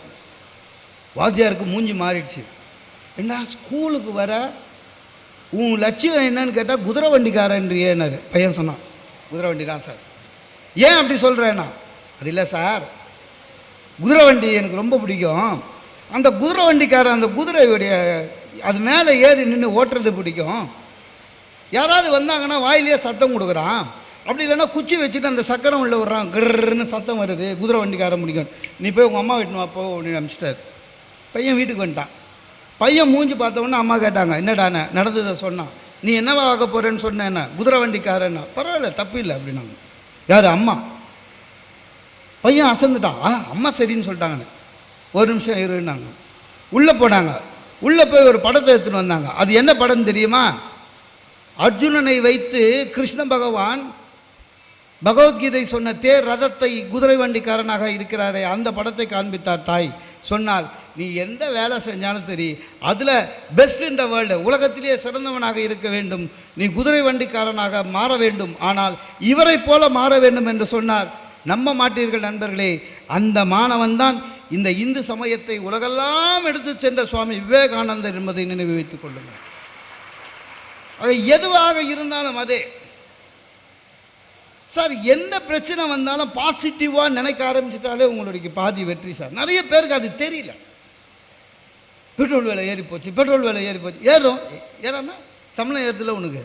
வாத்தியாருக்கு மூஞ்சி மாறிடுச்சு. என்ன ஸ்கூலுக்கு வர உன் லட்சியம் என்னன்னு கேட்டால் குதிரை வண்டிக்காரன்றியேன்னாரு. பையன் சொன்னான் குதிரை வண்டி தான் சார். ஏன் அப்படி சொல்கிறேன்னா, அது இல்லை சார், குதிரை வண்டி எனக்கு ரொம்ப பிடிக்கும். அந்த குதிரை வண்டிக்காரன் அந்த குதிரையுடைய அது மேலே ஏறி நின்று ஓட்டுறது பிடிக்கும். யாராவது வந்தாங்கன்னா வாயிலேயே சத்தம் கொடுக்குறான், அப்படி இல்லைன்னா குச்சி வச்சுட்டு அந்த சக்கரம் உள்ள விட்றான், கிருன்னு சத்தம் வருது, குதிரை வண்டிக்காரன் பிடிக்கும். நீ போய் உங்கள் அம்மா வீட்டுன்னு வாப்போ அப்படின்னு அனுப்பிச்சிட்டார். பையன் வீட்டுக்கு வந்துட்டான். பையன் மூஞ்சி பார்த்தவொன்னே அம்மா கேட்டாங்க என்னடாண்ணே நடந்ததை சொன்னான். நீ என்னவா ஆக போகிறேன்னு சொன்னேன்னா குதிரை வண்டிக்காரன்னா. பரவாயில்ல தப்பு இல்லை அப்படின்னாங்க. யார்? அம்மா. பையன் அசந்துட்டான். அம்மா சரின்னு சொல்லிட்டாங்கன்னு. ஒரு நிமிஷம் இருன்னாங்க. உள்ளே போனாங்க. உள்ளே போய் ஒரு படத்தை எடுத்துன்னு வந்தாங்க. அது என்ன படம் தெரியுமா? அர்ஜுனனை வைத்து கிருஷ்ண பகவான் பகவத்கீதை சொன்ன தேர் ரதத்தை குதிரை வண்டிக்காரனாக இருக்கிறாரே அந்த படத்தை காண்பித்தார் தாய். சொன்னால் நீ எந்த வேலை செஞ்சாலும் சரி அதில் பெஸ்ட் இந்த வேர்ல்டு, உலகத்திலேயே சிறந்தவனாக இருக்க வேண்டும், நீ குதிரை வண்டிக்காரனாக மாற வேண்டும், ஆனால் இவரை போல மாற வேண்டும் என்று சொன்னார். நம்ப மாட்டீர்கள் நண்பர்களே, அந்த மாணவன் தான் இந்த இந்து சமயத்தை உலகெல்லாம் எடுத்து சென்ற சுவாமி விவேகானந்தர் என்பதை நினைவு வைத்துக் கொள்ளுங்கள். அது எதுவாக இருந்தாலும் அதே சார். எந்த பிரச்சனை வந்தாலும் பாசிட்டிவாக நினைக்க ஆரம்பிச்சிட்டாலே உங்களுடைய பாதி வெற்றி சார். நிறைய பேருக்கு அது தெரியல. பெட்ரோல் விலை ஏறி போச்சு, பெட்ரோல் விலை ஏறி போச்சு. ஏறும் ஏறாம சம்பளம் ஏறுதுல உனக்கு,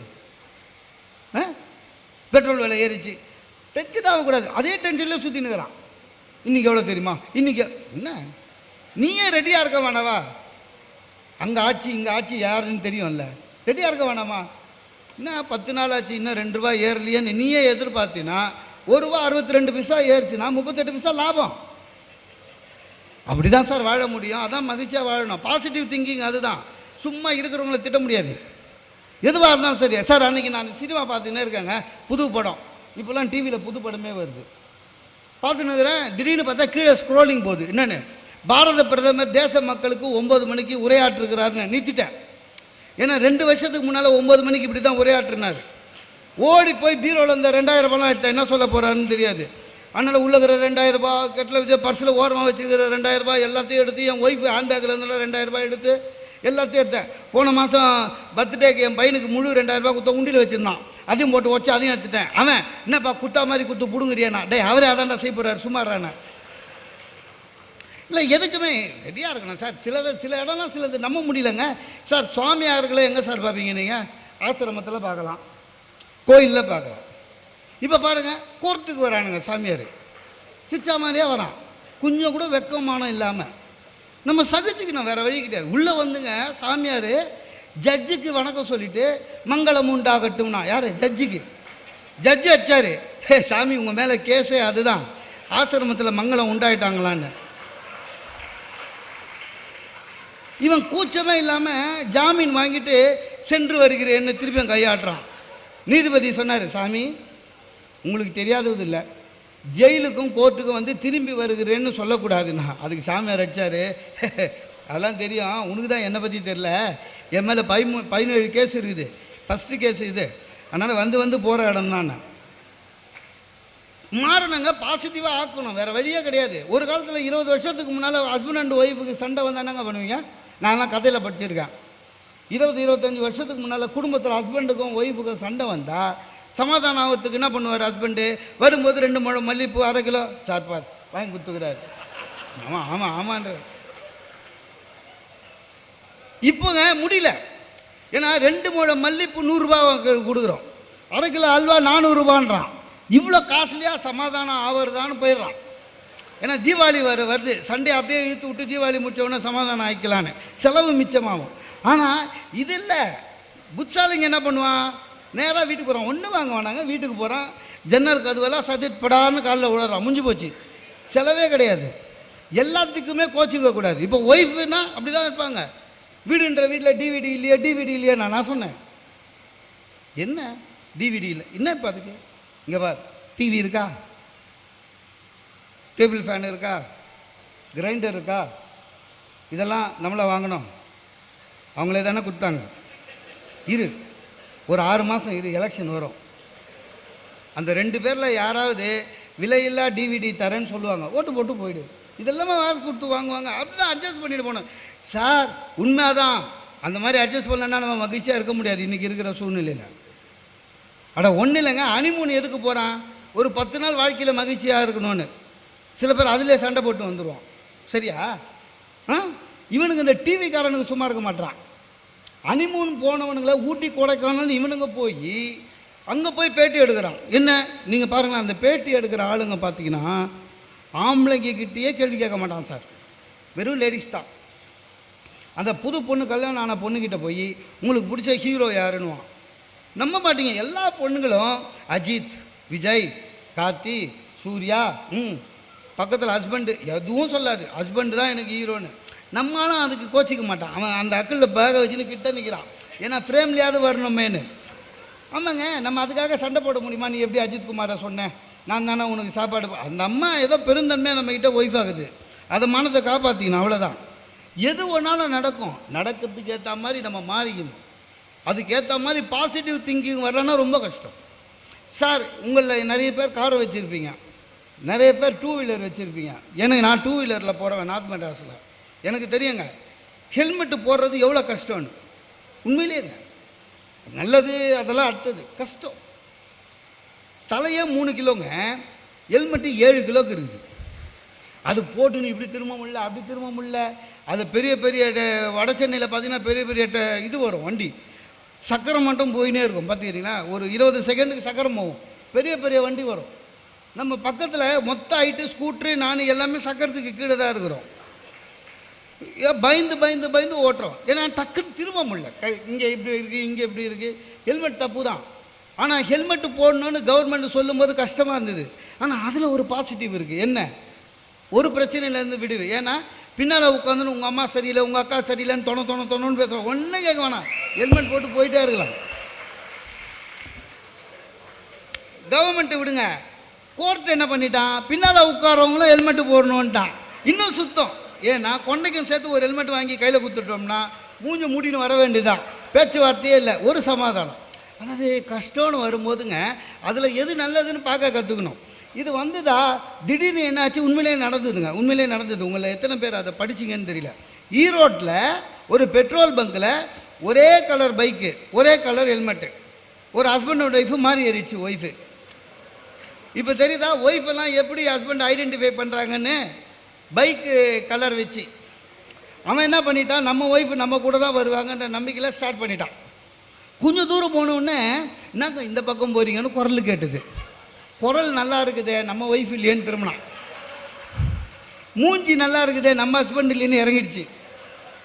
பெட்ரோல் விலை ஏறிச்சு டென்ஷன் ஆகக்கூடாது. அதே டென்ஷன்லேயே சுற்றினுக்கிறான். இன்னைக்கு எவ்வளோ தெரியுமா, இன்னைக்கு என்ன நீயே ரெடியாக இருக்க வேணாவா? அங்கே ஆட்சி இங்கே ஆட்சி யாருன்னு தெரியும்ல, ரெடியாக இருக்க வேணாமா? என்ன 10 நாள் ஆச்சு இன்னும் 2 ரூபா ஏறலையேன்னு நீயே எதிர்பார்த்தினா ரூபா 62 பைசா ஏறுச்சுன்னா 38 பைசா லாபம். அப்படி தான் சார் வாழ முடியும். அதான் மகிழ்ச்சியாக வாழணும். பாசிட்டிவ் திங்கிங் அதுதான். சும்மா இருக்கிறவங்களை திட்ட முடியாது. எதுவாக இருந்தாலும் சரி சார். அன்றைக்கி நான் சினிமா பார்த்துன்னே இருக்கேங்க, புது படம். இப்போல்லாம் டிவியில் புது படமே வருது. பார்த்துன்னு இருக்கிறேன். திடீர்னு பார்த்தா கீழே ஸ்க்ரோலிங் போகுது. என்னென்னு, பாரத பிரதமர் தேச மக்களுக்கு 9 மணிக்கு உரையாற்றுகிறாருன்னு நிறுத்திட்டேன். ஏன்னா 2 வருஷத்துக்கு முன்னால் 9 மணிக்கு இப்படி தான் உரையாற்றினார். ஓடி போய் பீரோவில் இந்த 2000 ரூபாலாம் எடுத்தேன். என்ன சொல்ல போகிறாருன்னு தெரியாது. அதனால் உள்ளகிற 2000 ரூபாய் கெட்டில் வச்சு பர்ஸில் ஓரமாக வச்சுக்கிற 2000 ரூபாய் எல்லாத்தையும் எடுத்து என் ஒய்ஃபு ஹேண்ட்பேக்கில் இருந்தாலும் 2000 ரூபாய் எடுத்து எல்லாத்தையும் எடுத்தேன். போன மாதம் பர்த்டேக்கு என் பையனுக்கு முழு 2000 ரூபாய் கொடுத்த உண்டியில் வச்சுருந்தான். அதையும் போட்டு வச்சு அதையும் எடுத்துட்டேன். அவன் என்னப்பா குட்டா மாதிரி குத்து பிடுங்குறியாண்ணா? டே அவரே அதான்டா செய்ய போகிறார் சும்மாறாண்ணா. இல்லை எதுக்குமே ரெடியாக இருக்கணும் சார். சில இடம்லாம் சிலது நம்ப முடியலங்க சார். சுவாமியார்களை எங்கே சார் பார்ப்பீங்க நீங்கள்? ஆசிரமத்தில் பார்க்கலாம், கோயிலில் பார்க்கலாம். இப்போ பாருங்கள், கோர்ட்டுக்கு வரானுங்க சாமியார். சிச்சா மாதிரியே வரான், கொஞ்சம் கூட வெக்கமானம் இல்லாமல். நம்ம சகிச்சுக்கணும், வேறு வழி கிடையாது. உள்ளே வந்துங்க சாமியார் ஜட்ஜுக்கு வணக்கம் சொல்லிவிட்டு மங்களம் உண்டாகட்டும்னா. யார்? ஜட்ஜுக்கு. ஜட்ஜு அடிச்சார், சாமி உங்கள் மேலே கேஸே அதுதான், ஆசிரமத்தில் மங்களம் உண்டாயிட்டாங்களான்னு. இவன் கூச்சமே இல்லாமல் ஜாமீன் வாங்கிட்டு சென்று வருகிறேன்னு திருப்பி கையாட்டுறான். நீதிபதி சொன்னார், சாமி உங்களுக்கு தெரியாதது இல்லை, ஜெயிலுக்கும் கோர்ட்டுக்கும் வந்து திரும்பி வருகிறேன்னு சொல்லக்கூடாதுண்ணா. அதுக்கு சாமியார் அடித்தார், அதெல்லாம் தெரியும், உனக்கு தான் என்னை பற்றி தெரில, என் மேலே 17 கேஸ் இருக்குது, ஃபஸ்ட்டு கேஸ் இது, அதனால் வந்து போகிற இடம் தான். மாறணுங்க, பாசிட்டிவாக ஆக்கணும், வேறு வழியே கிடையாது. ஒரு காலத்தில் 20 வருஷத்துக்கு முன்னால் ஹஸ்பண்ட் அண்ட் ஒய்ஃபுக்கு சண்டை வந்தானங்க பண்ணுவீங்க. நான்லாம் கதையில் படிச்சிருக்கேன். 20-25 வருஷத்துக்கு முன்னால் குடும்பத்தில் ஹஸ்பண்டுக்கும் ஒய்ஃபுக்கும் சண்டை வந்தால் சமாதானம் ஆகிறதுக்கு என்ன பண்ணுவார் ஹஸ்பண்டு? வரும்போது 2 முழம் மல்லிப்பூ 1/2 கிலோ சார்பார் வாங்கி கொடுத்துக்கிறாரு. ஆமான்ற. இப்போங்க முடியல. ஏன்னா 2 முழம் மல்லிப்பூ 100 ரூபா கொடுக்குறோம், 1/2 கிலோ அல்வா 400 ரூபான்றான். இவ்வளோ காஸ்ட்லியாக சமாதானம் ஆவறதான்னு போயிடுறான். ஏன்னா தீபாவளி வருது, சண்டே அப்படியே இழுத்து விட்டு தீபாவளி முடிச்சவொடனே சமாதானம் ஆகிக்கலான்னு, செலவு மிச்சமாகும். ஆனால் இது இல்லை. புட்சாலிங்க என்ன பண்ணுவான்? நேராக வீட்டுக்கு போகிறான், ஒன்று வாங்க வேணாங்க, வீட்டுக்கு போகிறான், ஜன்னல் கதுவெல்லாம் சஜெட் படான்னு காலில் விழுறான், முடிஞ்சு போச்சு, செலவே கிடையாது. எல்லாத்துக்குமே கோச்சிக்க கூடாது. இப்போ ஒய்ஃபுன்னா அப்படி தான் இருப்பாங்க. வீடுன்ற வீட்டில் டிவிடி இல்லையா நான் சொன்னேன், என்ன டிவிடி இல்லை என்ன இப்போ அதுக்கு? இங்கே பார், டிவி இருக்கா? டேபிள் ஃபேன் இருக்கா? கிரைண்டர் இருக்கா? இதெல்லாம் நம்மளை வாங்கணும், அவங்களே தானே கொடுத்தாங்க. ஒரு 6 மாதம் எலெக்ஷன் வரும். அந்த 2 பேரில் யாராவது விலையில்லா டிவிடி தரேன்னு சொல்லுவாங்க, ஓட்டு போட்டு போயிடு. இதெல்லாமே வாக்கு கொடுத்து வாங்குவாங்க. அப்படிதான் அட்ஜஸ்ட் பண்ணிட்டு போனோம் சார். உண்மைதான், அந்த மாதிரி அட்ஜஸ்ட் பண்ணலன்னா நம்ம மகிழ்ச்சியாக இருக்க முடியாது இன்றைக்கி இருக்கிற சூழ்நிலையில். ஒன்றும் இல்லைங்க, ஹனிமூன் எதுக்கு போகிறான்? ஒரு 10 நாள் வாழ்க்கையில் மகிழ்ச்சியாக இருக்கணும்னு. சில பேர் அதிலே சண்டை போட்டு வந்துடுவோம். சரியா? இவனுங்க இந்த டிவிக்காரனுக்கு சும்மா இருக்க மாட்டான். ஹனிமூன் போனவனுங்களை ஊட்டி கொடைக்கானல் இவனுங்க போய் அங்கே போய் பேட்டி எடுக்கிறான். என்ன நீங்கள் பாருங்கள், அந்த பேட்டி எடுக்கிற ஆளுங்க பார்த்தீங்கன்னா ஆம்பளைங்க கிட்டேயே கேள்வி கேட்க மாட்டான் சார், வெறும் லேடிஸ் தான். அந்த புது பொண்ணு கல்யாணம் ஆன பொண்ணுக்கிட்ட போய் உங்களுக்கு பிடிச்ச ஹீரோ யாருன்னுவான். நம்ப மாட்டீங்க, எல்லா பொண்ணுங்களும் அஜித், விஜய், கார்த்தி, சூர்யா, பக்கத்தில் ஹஸ்பண்டு, எதுவும் சொல்லாது, ஹஸ்பண்டு தான் எனக்கு ஹீரோன்னு. நம்மளும் அதுக்கு கோச்சிக்க மாட்டான். அவன் அந்த அக்கிளில் பேகை வச்சுன்னு கிட்ட நிற்கிறான், ஏன்னா ஃப்ரேம்லையாவது வரணுமேனு. ஆமாங்க, நம்ம அதுக்காக சண்டை போட முடியுமா? நீ எப்படி அஜித் குமாரை சொன்னேன், நான் தானே உனக்கு சாப்பாடு. அந்த அம்மா ஏதோ பெருந்தன்மையாக நம்மக்கிட்ட ஒய்ஃப் ஆகுது, அதை மனத்தை காப்பாற்றிக்கணும், அவ்வளோதான். எது ஒன்றாலும் நடக்கும், நடக்கிறதுக்கு ஏற்ற மாதிரி நம்ம மாறிக்கணும். அதுக்கேற்ற மாதிரி பாசிட்டிவ் திங்கிங் வரலன்னா ரொம்ப கஷ்டம் சார். உங்களில் நிறைய பேர் காரை வச்சுருப்பீங்க, நிறைய பேர் 2 வீலர் வச்சுருப்பீங்க. எனக்கு நான் 2 வீலரில் போகிறேன் நார்த் மெட்ராஸில். எனக்கு தெரியுங்க ஹெல்மெட்டு போடுறது எவ்வளோ கஷ்டம்னு. உண்மையிலேங்க நல்லது, அதெல்லாம் அடுத்தது கஷ்டம். தலையே 3 கிலோங்க, ஹெல்மெட்டு 7 கிலோக்கு இருக்குது. அது போட்டுன்னு இப்படி திரும்ப முடியல, அப்படி திரும்ப முடியல. அது பெரிய பெரிய வட சென்னையில் பார்த்தீங்கன்னா பெரிய பெரிய இது வரும் வண்டி, சக்கரம் மட்டும் போயினே இருக்கும். பார்த்துக்கிறீங்களா, ஒரு 20 செகண்டுக்கு சக்கரம் போகும். பெரிய பெரிய வண்டி வரும். நம்ம பக்கத்தில் மொத்த ஹைட்டு ஸ்கூட்ரு நான் எல்லாமே சக்கரத்துக்கு கீழே தான் இருக்கிறோம். பயந்து பயந்து பயந்து ஓட்டுறோம், ஏன்னா டக்குன்னு திரும்ப முடியல. இங்கே இப்படி இருக்குது, இங்கே இப்படி இருக்குது. ஹெல்மெட் தப்பு தான், ஆனால் ஹெல்மெட்டு போடணுன்னு கவர்மெண்ட் சொல்லும்போது கஷ்டமாக இருந்தது. ஆனால் அதில் ஒரு பாசிட்டிவ் இருக்குது. என்ன? ஒரு பிரச்சனையிலேருந்து விடுவு. ஏன்னா பின்னால் உட்காந்துன்னு உங்கள் அம்மா சரியில்லை, உங்கள் அக்கா சரியில்லைன்னு தொணன்னு பேசுகிறோம். ஒன்றும் கேட்க வேணாம், ஹெல்மெட் போட்டு போயிட்டே இருக்கலாம். கவர்மெண்ட்டு விடுங்க. கோர்ட் என்ன பண்ணிட்டான், பின்னால் உட்காரவங்களும் ஹெல்மெட்டு போடணுன்ட்டான். இன்னும் சுத்தம். ஏன்னா கொண்டைக்கும் சேர்த்து ஒரு ஹெல்மெட் வாங்கி கையில் கொடுத்துட்டோம்னா மூஞ்சி மூடின்னு வர வேண்டியதான், பேச்சுவார்த்தையே இல்லை, ஒரு சமாதானம். அதாவது கஷ்டம்னு வரும்போதுங்க அதில் எது நல்லதுன்னு பார்க்க கற்றுக்கணும். இது வந்துதா திடீர்னு என்னாச்சு, உண்மையிலே நடந்ததுங்க, உண்மையிலே நடந்தது. உங்களை எத்தனை பேர் அதை படிச்சிங்கன்னு தெரியல. ஈரோட்டில் ஒரு பெட்ரோல் பங்கில் ஒரே கலர் பைக்கு, ஒரே கலர் ஹெல்மெட்டு, ஒரு ஹஸ்பண்டோட ஒய்ஃபு மாறி ஏறிடுச்சு ஒய்ஃபு. இப்போ தெரியுதா ஒய்ஃபெல்லாம் எப்படி ஹஸ்பண்ட் ஐடென்டிஃபை பண்ணுறாங்கன்னு? பைக்கு கலர் வச்சு. அவன் என்ன பண்ணிட்டான், நம்ம ஒய்ஃபு நம்ம கூட தான் வருவாங்கன்ற நம்பிக்கையில் ஸ்டார்ட் பண்ணிட்டான். கொஞ்சம் தூரம் போனோடனே என்னங்க இந்த பக்கம் போகிறீங்கன்னு குரல் கேட்டுது. குரல் நல்லா இருக்குதே, நம்ம ஒய்ஃப் இல்லையேன்னு திரும்பினான். மூஞ்சி நல்லா இருக்குதே, நம்ம ஹஸ்பண்ட் இல்லைன்னு இறங்கிடுச்சு.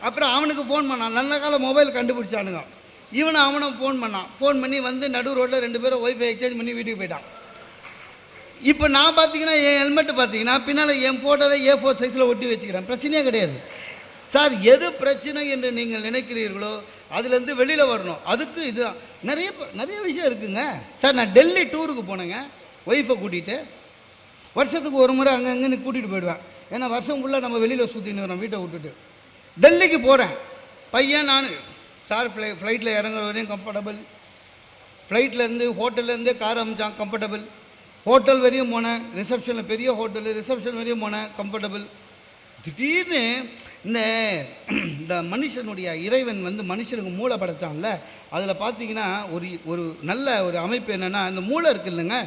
அப்புறம் அவனுக்கு ஃபோன் பண்ணான், நல்ல கால மொபைல் கண்டுபிடிச்சானுங்க. அவனும் ஃபோன் பண்ணான். ஃபோன் பண்ணி வந்து நடு ரோட்டில் 2 பேரும் ஒய்ஃபை எக்ஸ்சேஞ்ச் பண்ணி வீட்டுக்கு போயிட்டான். இப்போ நான் பார்த்தீங்கன்னா என் ஹெல்மெட்டு பார்த்தீங்கன்னா பின்னால் என் ஃபோட்டோவை A4 சைஸில் ஒட்டி வச்சுக்கிறேன், பிரச்சனையே கிடையாது சார். எது பிரச்சனை என்று நீங்கள் நினைக்கிறீர்களோ அதுலேருந்து வெளியில் வரணும். அதுக்கு இதுதான் நிறைய விஷயம் இருக்குங்க சார். நான் டெல்லி டூருக்கு போனேங்க ஒய்ஃபை கூட்டிகிட்டு. வருஷத்துக்கு ஒரு முறை அங்கங்கே கூட்டிகிட்டு போயிடுவேன், ஏன்னா வருஷம் ஃபுல்லாக நம்ம வெளியில் சுற்றின்னு வரோம் வீட்டை விட்டுட்டு. டெல்லிக்கு போகிறேன், பையன் நான் சார். ஃப்ளைட்டில் இறங்குற வரையும் கம்ஃபர்டபுள், ஃப்ளைட்லேருந்து ஹோட்டல்லேருந்தே கார் அமைச்சான் கம்ஃபர்டபுள். ஹோட்டல் வரையும் போனேன், ரிசப்ஷனில் பெரிய ஹோட்டலு, ரிசப்ஷன் வரையும் போனேன் கம்ஃபர்டபுள். திடீர்னு இந்த மனுஷனுடைய இறைவன் மனுஷனுக்கு மூளை படைத்தான்ல, அதில் பார்த்தீங்கன்னா ஒரு நல்ல ஒரு அமைப்பு என்னென்னா, இந்த மூளை இருக்குது இல்லைங்க,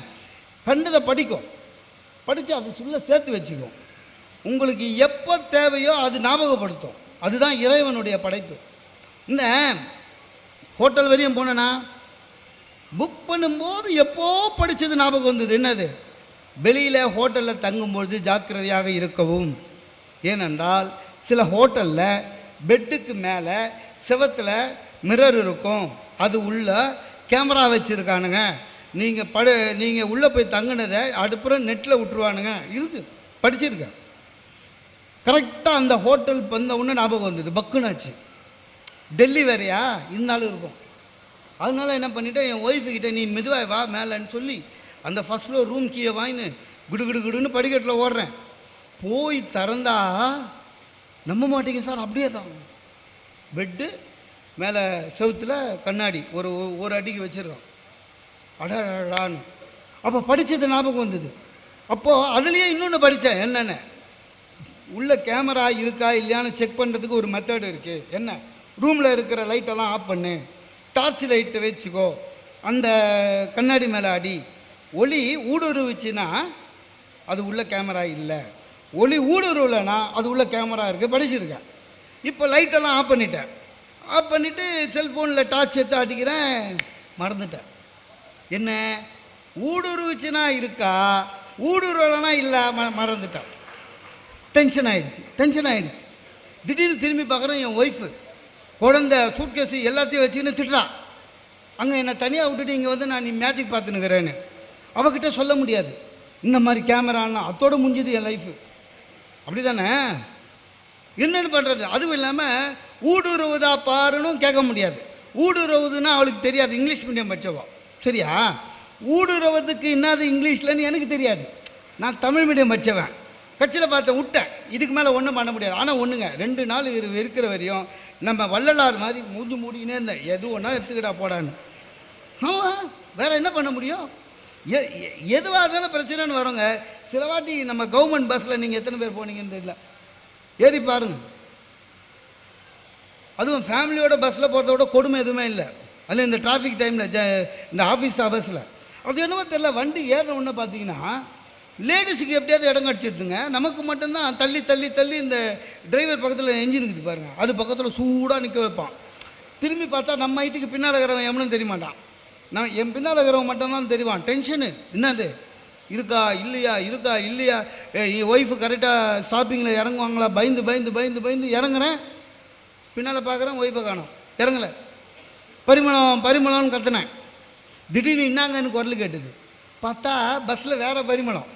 கண்டதை படித்து அதை சொல்ல சேர்த்து வச்சுக்கும். உங்களுக்கு எப்போ தேவையோ அது ஞாபகப்படுத்தும். அதுதான் இறைவனுடைய படைப்பு. இந்த ஹோட்டல் வரையும் போனேன்னா புக் பண்ணும்போது எப்போ படித்தது ஞாபகம் வந்தது. என்னது? வெளியில் ஹோட்டலில் தங்கும்பொழுது ஜாக்கிரதையாக இருக்கவும். ஏனென்றால் சில ஹோட்டலில் பெட்டுக்கு மேலே செவத்தில் மிரர் இருக்கும், அது உள்ள கேமரா வச்சுருக்கானுங்க. நீங்கள் உள்ளே போய் தங்கினதை அடுப்புறம் நெட்டில் விட்டுருவானுங்க. இருக்குது, படிச்சிருக்கேன். கரெக்டாக அந்த ஹோட்டல் வந்த உடனே ஞாபகம் வந்தது, பக்குனாச்சு. டெல்லி வேறையா இருந்தாலும் இருக்கும். அதனால என்ன பண்ணிட்டேன், என் ஒய்ஃபுக்கிட்ட நீ மெதுவாக வா மேலேன்னு சொல்லி அந்த ஃபர்ஸ்ட் ஃப்ளோர் ரூம் கீயை வாங்கினு குடுன்னு படிக்கட்டில் ஓடுறேன். போய் திறந்தா நம்ப மாட்டேங்க சார், அப்படியே தான் பெட்டு மேலே செவுத்தில் கண்ணாடி ஒரு அடிக்கு வச்சுருக்கோம். அடான்னு அப்போ படித்தது ஞாபகம் வந்தது. அப்போது அதுலேயே இன்னொன்று படித்தேன். என்னென்ன உள்ள கேமரா இருக்கா இல்லையான்னு செக் பண்ணுறதுக்கு ஒரு மெத்தட் இருக்குது. என்ன, ரூமில் இருக்கிற லைட்டெல்லாம் ஆஃப் பண்ணு, டார்ச் லைட்டை வச்சுக்கோ, அந்த கண்ணாடி மேலே அடி, ஒளி ஊடுருவிச்சுன்னா அது உள்ள கேமரா இல்லை, ஒளி ஊடுருவலைன்னா அது உள்ள கேமரா இருக்குது, படிச்சிருக்கேன். இப்போ லைட்டெல்லாம் ஆஃப் பண்ணிட்டேன். ஆஃப் பண்ணிவிட்டு செல்ஃபோனில் டார்ச் எடுத்து ஆட்டிக்கிறேன், மறந்துட்டேன். என்ன, ஊடுருவிச்சுன்னா இருக்கா, ஊடுருவலைன்னா இல்லை, மறந்துட்டேன். டென்ஷன் ஆகிடுச்சு. திடீர்னு திரும்பி பார்க்குறேன், என் ஒய்ஃபு குழந்தை சூட்கேஸு எல்லாத்தையும் வச்சுக்கின்னு திட்டுறா. அங்கே என்னை தனியாக விட்டுட்டு இங்கே வந்து நீ மேஜிக் பார்த்துன்னுக்கிறேன்னு. அவகிட்ட சொல்ல முடியாது இந்த மாதிரி கேமரான்னா, அத்தோடு முடிஞ்சுது என் லைஃபு. அப்படி தானே, என்னென்னு பண்ணுறது? அதுவும் இல்லாமல் ஊடுருவுதா பாருன்னு கேட்க முடியாது. ஊடுருவுதுன்னா அவளுக்கு தெரியாது, இங்கிலீஷ் மீடியம் படித்தவோ. சரியா, ஊடுருவதுக்கு என்னது இங்கிலீஷ்லன்னு எனக்கு தெரியாது. நான் தமிழ் மீடியம் படித்தவன். கட்சியில் பார்த்தேன், விட்டேன். இதுக்கு மேலே ஒன்றும் பண்ண முடியாது. ஆனால் ஒன்றுங்க, 2 நாள் இருக்கிற வரையும் நம்ம வள்ளலார் மாதிரி மூடிக்கினே இருந்தேன். எது ஒன்றா எடுத்துக்கிட்டா போடான்னு. வேறு என்ன பண்ண முடியும்? எதுவாக இருந்தாலும் பிரச்சனைன்னு வரோங்க. சில வாட்டி நம்ம கவர்மெண்ட் பஸ்ஸில் நீங்கள் எத்தனை பேர் போனீங்கன்னு தெரியல, ஏறி பாருங்க. அதுவும் ஃபேமிலியோட பஸ்ஸில் போகிறத விட கொடுமை எதுவுமே இல்லை. அதில் இந்த டிராஃபிக் டைமில், இந்த ஆஃபீஸ் அவர்ஸில் அது என்னவோ தெரியல, வண்டி ஏறின ஒன்று பார்த்தீங்கன்னா லேடிஸுக்கு எப்படியாவது இடம் கிடச்சிடுதுங்க. நமக்கு மட்டும்தான் தள்ளி தள்ளி தள்ளி இந்த டிரைவர் பக்கத்தில் என்ஜின் இருக்குது பாருங்கள், அது பக்கத்தில் சூடாக நிற்க வைப்பான். திரும்பி பார்த்தா நம்ம ஹைட்டுக்கு பின்னால் இருக்கிறவன் எவனும் தெரிய மாட்டான். நான் என் பின்னால் இருக்கிறவன் மட்டும்தான் தெரிவான். டென்ஷனு என்னது, இருக்கா இல்லையா, என் ஒய்ஃபு கரெக்டாக ஸ்டாப்பிங்கில் இறங்குவாங்களா, பயந்து இறங்குறேன். பின்னால் பார்க்குறேன், ஒய்ஃபை காணோம், இறங்கலை. பரிமளம்னு கற்றுனேன். திடீர்னு இன்னாங்கன்னு குரல் கேட்டுது. பார்த்தா பஸ்ஸில் வேறு பரிமளம்.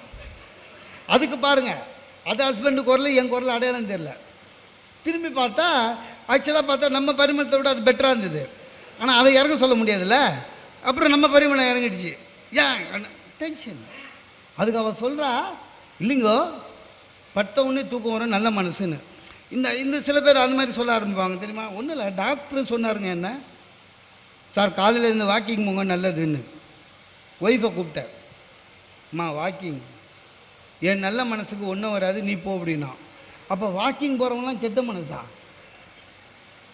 அதுக்கு பாருங்கள், அது ஹஸ்பண்டு குரல், என் குரல் அடையாளம் தெரியல. திரும்பி பார்த்தா ஆக்சுவலாக பார்த்தா நம்ம பரிமளத்தை விட அது பெட்டராக இருந்தது. ஆனால் அதை இறங்க சொல்ல முடியாதுல்ல. அப்புறம் நம்ம பரிமளம் இறங்கிடுச்சு. ஏன் டென்ஷன். அதுக்கு அவள் சொல்கிறா, இல்லைங்கோ பட்ட உடனே தூக்கம் வரும், நல்ல மனசுன்னு. இந்த சில பேர் அது மாதிரி சொல்ல ஆரம்பிப்பாங்க தெரியுமா. ஒன்றும் இல்லை, டாக்டர் சொன்னாருங்க என்ன சார், காலையில் இருந்து வாக்கிங் போங்க நல்லதுன்னு. ஒய்ஃபை கூப்பிட்டேன், அம்மா வாக்கிங், என் நல்ல மனசுக்கு ஒன்றும் வராது, நீ போ அப்படின்னா. அப்போ வாக்கிங் போகிறவங்களாம் கெட்ட மனசா?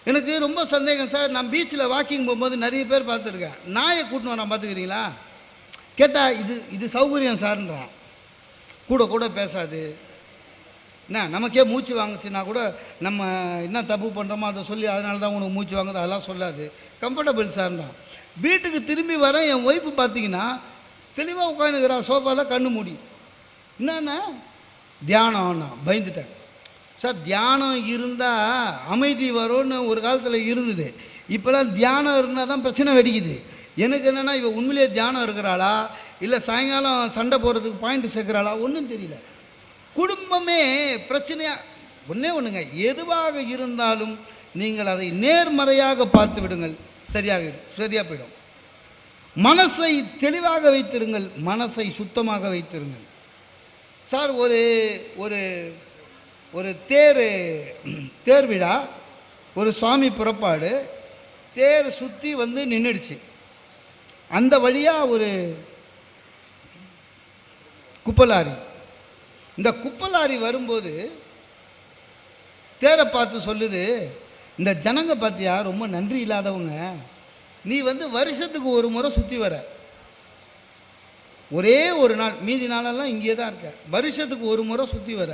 எனக்கு ரொம்ப சந்தேகம் சார். நான் பீச்சில் வாக்கிங் போகும்போது நிறைய பேர் பார்த்துருக்கேன், நாயை கூட்டின்னு வரான், பார்த்துக்கிறீங்களா? கேட்டால் இது சௌகரியம் சார்ன்றான். கூட பேசாது. என்ன, நமக்கே மூச்சு வாங்குச்சுன்னா கூட நம்ம என்ன தப்பு பண்ணுறோமோ அதை சொல்லி அதனால தான் உனக்கு மூச்சு வாங்குது அதெல்லாம் சொல்லாது, கம்ஃபர்டபுள் சார்ன்றான். வீட்டுக்கு திரும்பி வரேன், என் ஒய்ஃபு பார்த்தீங்கன்னா தெளிவாக உட்காந்துக்கிறா சோஃபாவில், கண்ணு மூடி. என்னன்னா தியானம். நான் பயந்துட்டேன் சார். தியானம் இருந்தால் அமைதி வரும்னு ஒரு காலத்தில் இருந்தது. இப்போலாம் தியானம் இருந்தால் தான் பிரச்சனை வெடிக்குது. எனக்கு என்னென்னா, இவ உண்மையிலேயே தியானம் இருக்கிறாளா இல்லை சாயங்காலம் சண்டை போடுறதுக்கு பாயிண்ட் சேர்க்குறாளா ஒன்றும் தெரியல. குடும்பமே பிரச்சனையாக ஒன்றுங்க. எதுவாக இருந்தாலும் நீங்கள் அதை நேர்மறையாக பார்த்து விடுங்கள், சரியாக போயிடும். மனசை தெளிவாக வைத்திருங்கள், மனசை சுத்தமாக வைத்திருங்கள். சார், ஒரு தேர் விழா, ஒரு சுவாமி புறப்பாடு, தேர் சுற்றி வந்து நின்றுடுச்சு. அந்த வழியாக ஒரு குப்பலாரி. இந்த குப்பலாரி வரும்போது தேரை பார்த்து சொல்லுது, இந்த ஜனங்க பார்த்தியா ரொம்ப நன்றி இல்லாதவங்க, நீ வந்து வருஷத்துக்கு ஒரு முறை சுற்றி வர, ஒரே ஒரு நாள், மீதி நாளெல்லாம் இங்கே தான் இருக்க, வருஷத்துக்கு ஒரு முறை சுற்றி வர.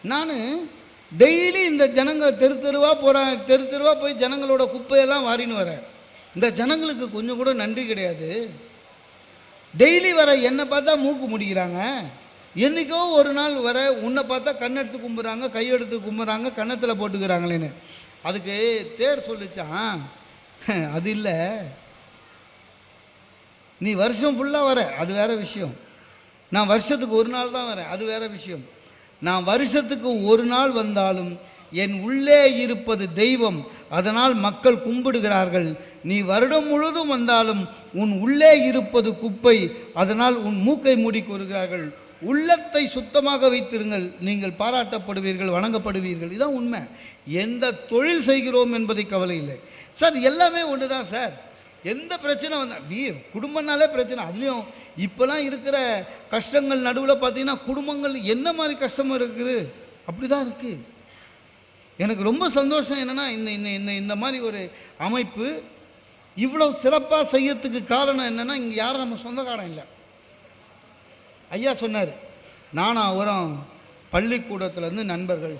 நான் டெய்லி இந்த ஜனங்க தெருவாக போகிறேன், தெருவாக போய் ஜனங்களோட குப்பையெல்லாம் வாரின்னு வரேன். இந்த ஜனங்களுக்கு கொஞ்சம் கூட நன்றி கிடையாது. டெய்லி வர என்னை பார்த்தா மூக்கு முடிக்கிறாங்க, என்றைக்கோ ஒரு நாள் வர உன்னை பார்த்தா கண்ணெடுத்து கும்புறாங்க, கையெடுத்து கும்புறாங்க, கன்னத்தில் போட்டுக்கிறாங்களேன்னு. அதுக்கு தேர் சொல்லிச்சான், அது இல்லை, நீ வருஷம் ஃபுல்லாக வர அது வேற விஷயம், நான் வருஷத்துக்கு ஒரு நாள் தான் வரேன் அது வேற விஷயம். நான் வருஷத்துக்கு ஒரு நாள் வந்தாலும் என் உள்ளே இருப்பது தெய்வம், அதனால் மக்கள் கும்பிடுகிறார்கள், நீ வருடம் முழுதும் வந்தாலும் உன் உள்ளே இருப்பது குப்பை, அதனால் உன் மூக்கை மூடி கூறுகிறார்கள். உள்ளத்தை சுத்தமாக வைத்திருங்கள், நீங்கள் பாராட்டப்படுவீர்கள், வணங்கப்படுவீர்கள். இதுதான் உண்மை. எந்த தொழில் செய்கிறோம் என்பதை கவலை இல்லை சார். எல்லாமே ஒன்று தான் சார். எந்த பிரச்சனை வந்தால் குடும்பம்னாலே பிரச்சனை. அதுலேயும் இப்போலாம் இருக்கிற கஷ்டங்கள் நடுவில் பார்த்தீங்கன்னா குடும்பங்கள் என்ன மாதிரி கஷ்டமும் இருக்குது, அப்படி தான் இருக்குது. எனக்கு ரொம்ப சந்தோஷம் என்னென்னா இந்த மாதிரி ஒரு அமைப்பு இவ்வளோ சிறப்பாக செய்யறதுக்கு காரணம் என்னென்னா, இங்கே யாரும் நம்ம சொந்தக்காரன் இல்லை. ஐயா சொன்னார், நானும் அவரும் பள்ளிக்கூடத்துலேருந்து நண்பர்கள்,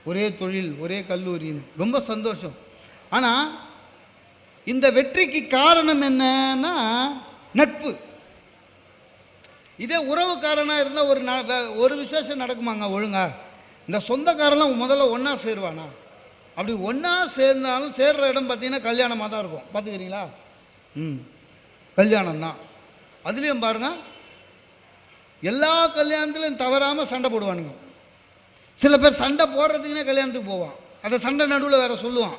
ஒரே தொழில், ஒரே கல்லூரின்னு. ரொம்ப சந்தோஷம். ஆனால் இந்த வெற்றிக்கு காரணம் என்னன்னா நட்பு. இதே உறவுக்காரனாக இருந்தால் ஒரு விசேஷம் நடக்குமாங்க ஒழுங்கா? இந்த சொந்தக்காரெல்லாம் முதல்ல ஒன்றா சேருவானா? அப்படி ஒன்றா சேர்ந்தாலும் சேர்ற இடம் பார்த்தீங்கன்னா கல்யாணமாக தான் இருக்கும். பார்த்துக்கிறீங்களா? கல்யாணம் தான். அதுலேயும் பாருங்கள், எல்லா கல்யாணத்துலையும் தவறாமல் சண்டை போடுவானுங்க. சில பேர் சண்டை போடுறதுக்குன்னே கல்யாணத்துக்கு போவான். அதை சண்டை நடுவில் வேறு சொல்லுவான்,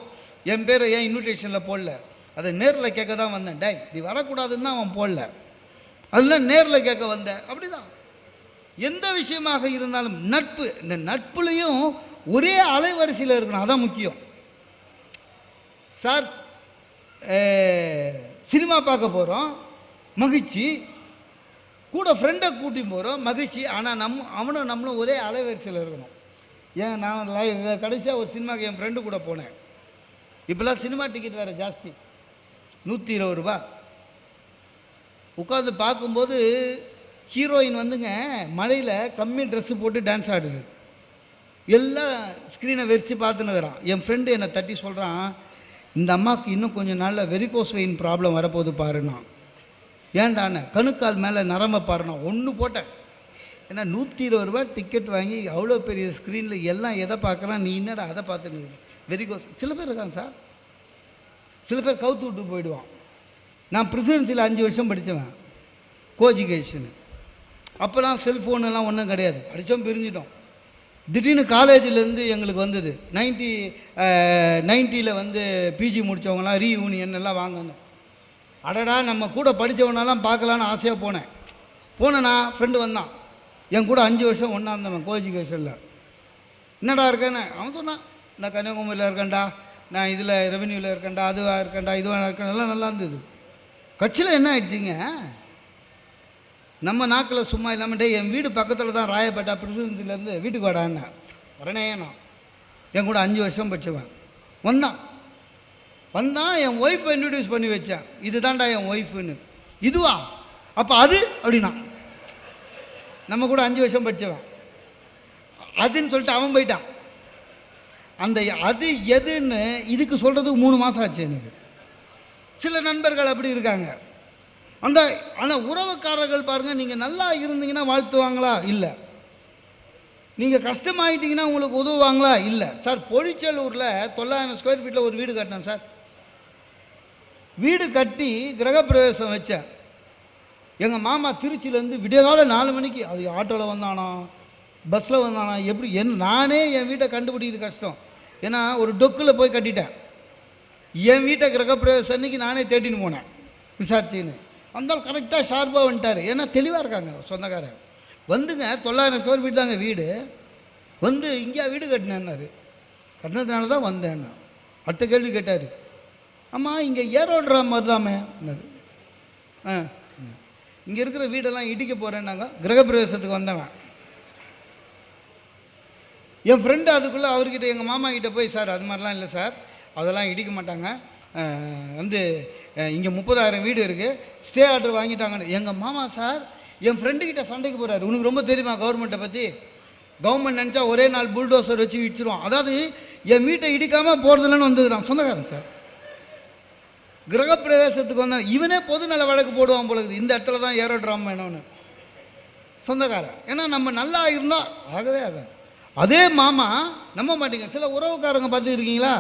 என் பேரை ஏன் இன்விடேஷனில் போடல, அதை நேரில் கேட்க தான் வந்தேன். டே இப்படி வரக்கூடாதுன்னு தான் அவன் போடல, அதெல்லாம் நேரில் கேட்க வந்தேன். அப்படி தான் எந்த விஷயமாக இருந்தாலும் நட்பு. இந்த நட்புலையும் ஒரே அலைவரிசையில் இருக்கணும், அதான் முக்கியம் சார். சினிமா பார்க்க போகிறோம், மகிழ்ச்சி. கூட ஃப்ரெண்டை கூட்டி போகிறோம், மகிழ்ச்சி. ஆனால் அவனும் நம்மளும் ஒரே அலைவரிசையில் இருக்கணும். ஏன் நான் கடைசியாக ஒரு சினிமாவுக்கு என் ஃப்ரெண்டு கூட போனேன். இப்போல்லாம் சினிமா டிக்கெட் வேறு ஜாஸ்தி, 120 ரூபா. உட்காந்து பார்க்கும்போது ஹீரோயின் வந்துங்க மழையில் கம்மி ட்ரெஸ்ஸு போட்டு டான்ஸ் ஆடுது. எல்லாம் ஸ்க்ரீனை வெறிச்சு பார்த்துன்னுக்குறான். என் ஃப்ரெண்டு என்னை தட்டி சொல்கிறான், இந்த அம்மாவுக்கு இன்னும் கொஞ்சம் நாளில் வெரிகோஸ் வெயின் ப்ராப்ளம் வரப்போகுது பாருண்ணா. ஏன்டாண்ணே? கணுக்கால் மேலே நரம்ப பாருண்ணா. ஒன்று போட்டேன். ஏன்னா 120 ரூபா டிக்கெட் வாங்கி அவ்வளோ பெரிய ஸ்க்ரீனில் எல்லாம் எதை பார்க்குறான், நீ என்னடா அதை பார்த்துன்னு வெரிகோஸ். சில பேர் இருக்காங்க சார், சில பேர் கவுத்து விட்டு போயிடுவான். நான் பிரசிடென்சியில் 5 வருஷம் படித்தவன், கோஎஜுகேஷனு. அப்போலாம் செல்ஃபோனெல்லாம் ஒன்றும் கிடையாது, படித்தோம் பிரிஞ்சிட்டோம். திடீர்னு காலேஜிலேருந்து எங்களுக்கு வந்தது 90ல் வந்து பிஜி முடித்தவங்களாம் ரீயூனியன் எல்லாம் வாங்கணும். அடடா நம்ம கூட படித்தவனெல்லாம் பார்க்கலான்னு ஆசையாக போனேன்னா ஃப்ரெண்டு வந்தான், என் கூட 5 வருஷம் ஒன்றா இருந்தவன் கோஎஜுகேஷனில். என்னடா இருக்கேன்னு அவன் சொன்னான், நான் கன்னியாகுமரியில் இருக்கேன்டா, நான் இதில் ரெவென்யூவில் இருக்கேன்டா, அதுவாக இருக்கேன்டா, இதுவாக இருக்கேன், எல்லாம் நல்லா இருந்தது. கட்சியில் என்ன ஆயிடுச்சிங்க, நம்ம நாக்கில் சும்மா இல்லாமல், டே என் வீடு பக்கத்தில் தான் ராயப்பேட்டா, பிரசிடென்சிலேருந்து வீட்டுக்கு வாடான்னு. உடனே நான் என் கூட 5 வருஷம் படித்தவன் வந்தான் என் ஒய்ஃபை இன்ட்ரடியூஸ் பண்ணி வச்சேன், இதுதான்டா என் ஒய்ஃபுன்னு. இதுவா? அப்போ அது அப்படின்னா நம்ம கூட 5 வருஷம் படித்தவன் அதுன்னு சொல்லிட்டு அவன் போயிட்டான். அந்த அது எதுன்னு இதுக்கு சொல்கிறதுக்கு 3 மாதம் ஆச்சு எனக்கு. சில நண்பர்கள் அப்படி இருக்காங்க. ஆனால் உறவுக்காரர்கள் பாருங்கள், நீங்கள் நல்லா இருந்தீங்கன்னா வாழ்த்துவாங்களா? இல்லை. நீங்கள் கஷ்டமாயிட்டீங்கன்னா உங்களுக்கு உதவுவாங்களா? இல்லை. சார் பொழிச்சலூரில் 900 ஸ்கொயர் ஃபீட்டில் ஒரு வீடு கட்டினேன் சார். வீடு கட்டி கிரகப்பிரவேசம் வச்சேன். எங்கள் மாமா திருச்சியிலேருந்து விடியகால 4 மணிக்கு, அது ஆட்டோவில் வந்தானா பஸ்ஸில் வந்தானா எப்படி நானே என் வீட்டை கண்டுபிடிக்கிறது கஷ்டம். ஏன்னா ஒரு டொக்கில் போய் கட்டிட்டேன். என் வீட்டை கிரகப்பிரவேசம் அன்னைக்கு நானே தேடின்னு போனேன் விசாரிச்சின்னு. வந்தாலும் கரெக்டாக ஷார்ப்பாக வந்துட்டார். ஏன்னா தெளிவாக இருக்காங்க சொந்தக்காரன். வந்துங்க 900 ஸ்கொயர் ஃபீட் தாங்க வீடு. வந்து இங்கே வீடு கட்டினேன்னாரு. கட்டினதுனால தான் வந்தேன். அடுத்த கேள்வி கேட்டார், ஆமாம் இங்கே ஏரோடுற மாதிரி தாமே. இங்கே இருக்கிற வீடெல்லாம் இடிக்க போகிறேன்னாங்க. கிரகப்பிரவேசத்துக்கு வந்தவன் என் ஃப்ரெண்டு. அதுக்குள்ளே அவர்கிட்ட எங்கள் மாமா கிட்டே போய், சார் அது மாதிரிலாம் இல்லை சார், அதெல்லாம் இடிக்க மாட்டாங்க, வந்து இங்கே 30,000 வீடு இருக்குது, ஸ்டே ஆர்டர் வாங்கிட்டாங்கன்னு. எங்கள் மாமா சார் என் ஃப்ரெண்டுக்கிட்ட சண்டைக்கு போகிறாரு. உனக்கு ரொம்ப தெரியுமா கவர்மெண்ட்டை பற்றி? கவர்மெண்ட் நினச்சா ஒரே நாள் புல்டோசர் வச்சு இடிச்சிருவான். அதாவது என் வீட்டை இடிக்காமல் போகிறதுலன்னு வந்துடுறான் சொந்தக்காரன் சார். கிரகப்பிரவேசத்துக்கு வந்தான். இவனே பொதுநல வழக்கு போடுவான் போலகுது, இந்த இடத்துல தான் ஏரோட்ராம் வேணும்னு சொந்தக்காரன். ஏன்னா நம்ம நல்லா இருந்தால் ஆகவே ஆகாது. அதே மாமா நம்ப மாட்டீங்க, சில உறவுக்காரங்க பார்த்துருக்கீங்களா,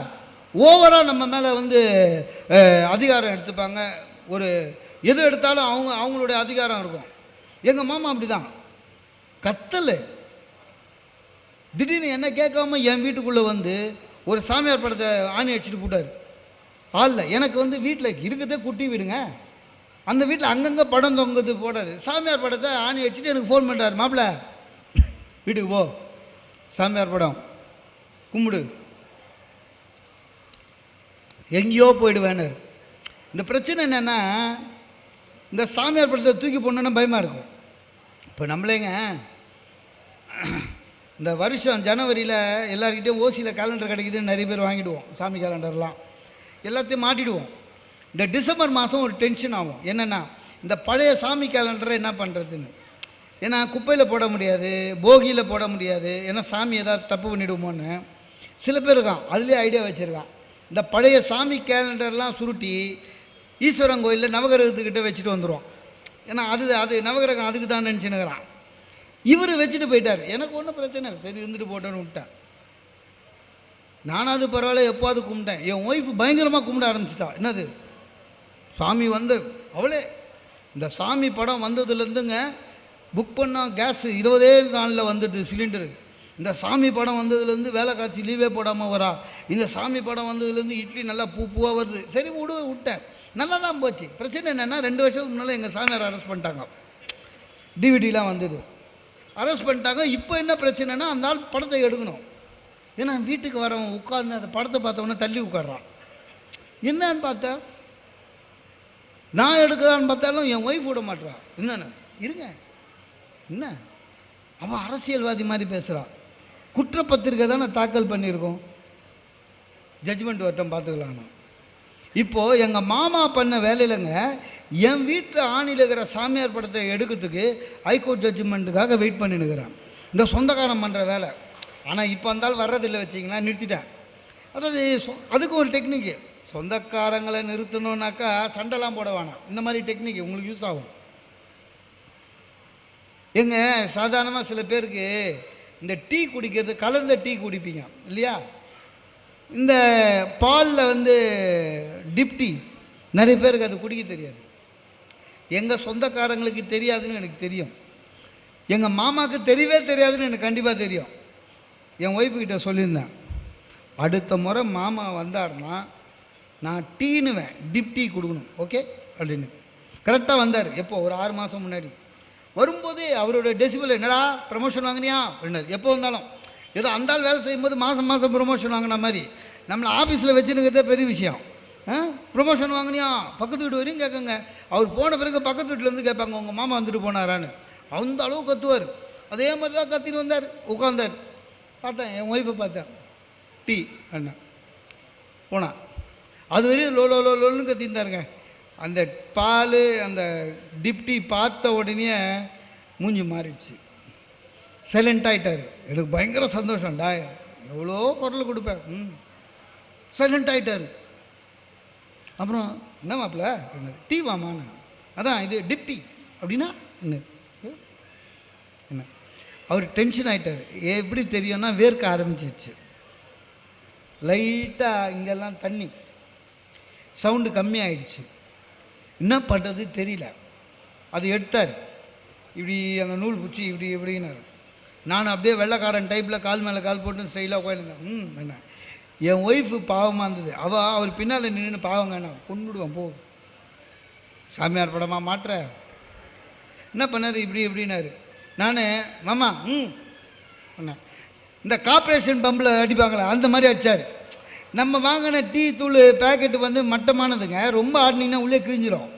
ஓவராக நம்ம மேலே வந்து அதிகாரம் எடுத்துப்பாங்க. ஒரு எது எடுத்தாலும் அவங்களுடைய அதிகாரம் இருக்கும். எங்கள் மாமா அப்படி தான் கத்தல். திடீர்னு என்ன கேட்காம என் வீட்டுக்குள்ளே வந்து ஒரு சாமியார் படத்தை ஆணி அடிச்சுட்டு போட்டார். ஆள்ல எனக்கு வந்து வீட்டில் இருக்கிறதே குட்டி வீடுங்க. அந்த வீட்டில் அங்கங்கே படம் தொங்குது போடாது. சாமியார் படத்தை ஆணி வச்சுட்டு எனக்கு ஃபோன் பண்ணுறாரு, மாப்பிள்ள வீட்டுக்கு போ, சாமியார் படம் கும்பிடு, எங்கேயோ போயிடுவேன்னு. இந்த பிரச்சனை என்னென்னா, இந்த சாமியார் படத்தை தூக்கி போடணுன்னா பயமாக இருக்கும். இப்போ நம்மளேங்க இந்த வருஷம் ஜனவரியில் எல்லாருக்கிட்டையும் ஓசியில் கேலண்டர் கிடைக்குதுன்னு நிறைய பேர் வாங்கிடுவோம். சாமி கேலண்டர்லாம் எல்லாத்தையும் மாட்டிடுவோம். இந்த டிசம்பர் மாதம் ஒரு டென்ஷன் ஆகும். என்னென்னா, இந்த பழைய சாமி கேலண்டரை என்ன பண்ணுறதுன்னு. ஏன்னா குப்பையில் போட முடியாது, போகியில் போட முடியாது, ஏன்னா சாமி ஏதாவது தப்பு பண்ணிவிடுமோன்னு சில பேர் இருக்கான். அதுலேயே ஐடியா வச்சுருக்கான். இந்த பழைய சாமி கேலண்டர்லாம் சுருட்டி ஈஸ்வரன் கோயிலில் நவகிரகத்துக்கிட்ட வச்சுட்டு வந்துடுவோம். ஏன்னா அது நவகிரகம் அதுக்கு தான் நினச்சினுக்கிறான். இவர் வச்சுட்டு போயிட்டார். எனக்கு ஒன்றும் பிரச்சனை, சரி இருந்துட்டு போட்டோன்னு விட்டேன். நானாவது பரவாயில்ல, எப்போது கும்பிட்டேன். என் ஒய்ஃபு பயங்கரமாக கும்பிட ஆரம்பிச்சிட்டா. என்னது சாமி வந்து அவளே இந்த சாமி படம் வந்ததுலேருந்துங்க புக் பண்ணால் கேஸு 20 நாளில் வந்துடுது சிலிண்டரு. இந்த சாமி படம் வந்ததுலேருந்து வேலை காட்சி லீவே போடாமல் வரா. இந்த சாமி படம் வந்ததுலேருந்து இட்லி நல்லா பூவாக வருது. சரி விட்டேன், நல்லா தான் போச்சு. பிரச்சனை என்னென்னா, 2 வருஷத்துக்கு முன்னால் எங்கள் சாமியார் அரெஸ்ட் பண்ணிட்டாங்க. டிவிடிலாம் வந்தது, அரெஸ்ட் பண்ணிட்டாங்க. இப்போ என்ன பிரச்சனைனா, அந்த ஆள் படத்தை எடுக்கணும். ஏன்னா வீட்டுக்கு வரவன் உட்கார்ந்து அந்த படத்தை பார்த்தவொன்னே தள்ளி உட்கார்றான். என்னன்னு பார்த்தா, நான் எடுக்கலான்னு பார்த்தாலும் என் ஒய்ஃப் விட மாட்டான். என்னென்ன இருங்க, என்ன அவன் அரசியல்வாதி மாதிரி பேசுகிறான். குற்றப்பத்திரிக்கை தானே தாக்கல் பண்ணியிருக்கோம், ஜட்ஜ்மெண்ட் வரட்டும் பார்த்துக்கலான்னு. இப்போது எங்கள் மாமா பண்ண வேலையிலங்க என் வீட்டில் ஆணியில் இருக்கிற சாமியார் படத்தை எடுக்கிறதுக்கு ஹைகோர்ட் ஜட்ஜ்மெண்ட்டுக்காக வெயிட் பண்ணினுக்கிறேன். இந்த சொந்தக்காரன் பண்ணுற வேலை. ஆனால் இப்போ இருந்தாலும் வர்றதில்லை வச்சிங்களா, நிறுத்திட்டேன். அதாவது அதுக்கு ஒரு டெக்னிக்கு. சொந்தக்காரங்களை நிறுத்தணுன்னாக்கா சண்டைலாம் போட வேணாம். இந்த மாதிரி டெக்னிக் உங்களுக்கு யூஸ் ஆகும். எங்க சாதாரணமாக சில பேருக்கு இந்த டீ குடிக்கிறது, கலந்த டீ குடிப்பீங்க இல்லையா? இந்த பாலில் வந்து டிப் டீ நிறைய பேருக்கு அது குடிக்க தெரியாது. எங்கள் சொந்தக்காரங்களுக்கு தெரியாதுன்னு எனக்கு தெரியும். எங்கள் மாமாவுக்கு தெரியவே தெரியாதுன்னு எனக்கு கண்டிப்பாக தெரியும். என் ஒய்ஃபுக்கிட்ட சொல்லியிருந்தேன், அடுத்த முறை மாமா வந்தார்னா நான் டீனுவேன், டிப் டீ கொடுக்கணும், ஓகே அப்படின்னு. கரெக்டாக வந்தார். எப்போ? ஒரு 6 மாதம் முன்னாடி. வரும்போது அவரோட டெசிபிள், என்னடா ப்ரமோஷன் வாங்கினியா அப்படின்னாரு. எப்போ வந்தாலும் ஏதோ அந்த ஆள் வேலை செய்யும்போது மாதம் ப்ரமோஷன் வாங்கின மாதிரி நம்மளை ஆஃபீஸில் வச்சுருக்கிறதே பெரிய விஷயம். ப்ரொமோஷன் வாங்கினியா, பக்கத்து வீட்டு வரையும் கேட்குங்க. அவர் போன பிறகு பக்கத்து வீட்டிலேருந்து கேட்பாங்க, உங்கள் மாமா வந்துட்டு போனாரான்னு. அந்த அளவு கத்துவார். அதே மாதிரி தான் கத்தின்னு வந்தார், உட்காந்தார். பார்த்தேன், என் ஒய்ஃபை பார்த்தேன், டீ அண்ணா போனா அது வரையும் லோ லோ லோ லோன்னு கத்திருந்தாருங்க. அந்த பால் அந்த டிப்டி பார்த்த உடனே மூஞ்சி மாறிடுச்சு, சைலண்ட் ஆகிட்டார். எனக்கு பயங்கர சந்தோஷம்டா, எவ்வளோ குரல் கொடுப்பேன். சைலண்ட் ஆகிட்டார். அப்புறம் என்ன மாப்பிள்ள டீ வாமான்னு. அதான் இது டிப்டி அப்படின்னா என்ன என்ன. அவர் டென்ஷன் ஆகிட்டார். எப்படி தெரியும்னா, வேர்க்க ஆரம்பிச்சிருச்சு லைட்டாக, இங்கெல்லாம் தண்ணி, சவுண்டு கம்மியாயிடுச்சு. என்ன பண்ணுறது தெரியல. அது எடுத்தார், இப்படி அந்த நூல் பிடிச்சி இப்படி எப்படின்னாரு. நான் அப்படியே வெள்ளைக்காரன் டைப்பில் கால் மேலே கால் போட்டு ஸ்டைலாக உட்காந்துருந்தேன். என்ன என் ஒய்ஃபு பாவமாக இருந்தது. அவர் பின்னால் நின்று பாவங்க, நான் கொண்டுடுவேன் போ, சாமியார் படமாக மாட்டுற. என்ன பண்ணார், இப்படி எப்படின்னாரு. நான் மாமா பண்ணேன். இந்த கார்பரேஷன் பம்பில் அடிப்பாங்களே அந்த மாதிரி அடித்தார். நம்ம வாங்கின டீ தூள் பேக்கெட்டு வந்து மட்டமானதுங்க, ரொம்ப ஆடினீங்கன்னா உள்ளே கிழிஞ்சிடும்.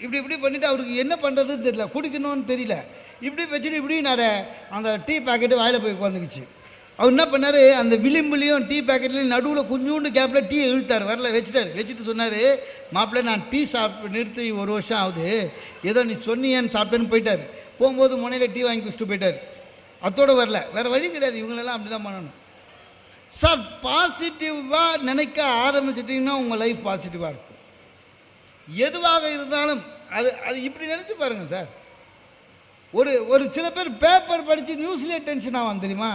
இப்படி இப்படி பண்ணிவிட்டு அவருக்கு என்ன பண்ணுறதுன்னு தெரியல, குடிக்கணும்னு தெரியல. இப்படி வச்சுட்டு இப்படின்னாரு, அந்த டீ பேக்கெட்டு வாயில் போய் உட்காந்துக்குச்சு. அவர் என்ன பண்ணார், அந்த விளிம்புலேயும் டீ பேக்கெட்லேயும் நடுவில் கொஞ்சோண்டு கேப்பில் டீயை இழுத்தார், வரல வச்சுட்டார். வச்சுட்டு சொன்னார், மாப்பிள்ளை நான் டீ சாப்பிட்டு நிறுத்தி 1 வருஷம் ஆகுது, ஏதோ நீ சொன்னியன்னு சாப்பிட்டேன்னு போயிட்டார். போகும்போது முனையில் டீ வாங்கி குடிச்சிட்டு போயிட்டார். அதோடு வரல, வேறு வழி கிடையாது, இவங்களெல்லாம் அப்படி தான் பண்ணணும். சார், பாசிட்டிவாக நினைக்க ஆரம்பிச்சிட்டிங்கன்னா உங்கள் லைஃப் பாசிட்டிவாக இருக்கும். எதுவாக இருந்தாலும் அது இப்படி நினச்சி பாருங்கள் சார். ஒரு சில பேர் பேப்பர் படித்து நியூஸ்லேயே டென்ஷன் ஆவாங்க தெரியுமா?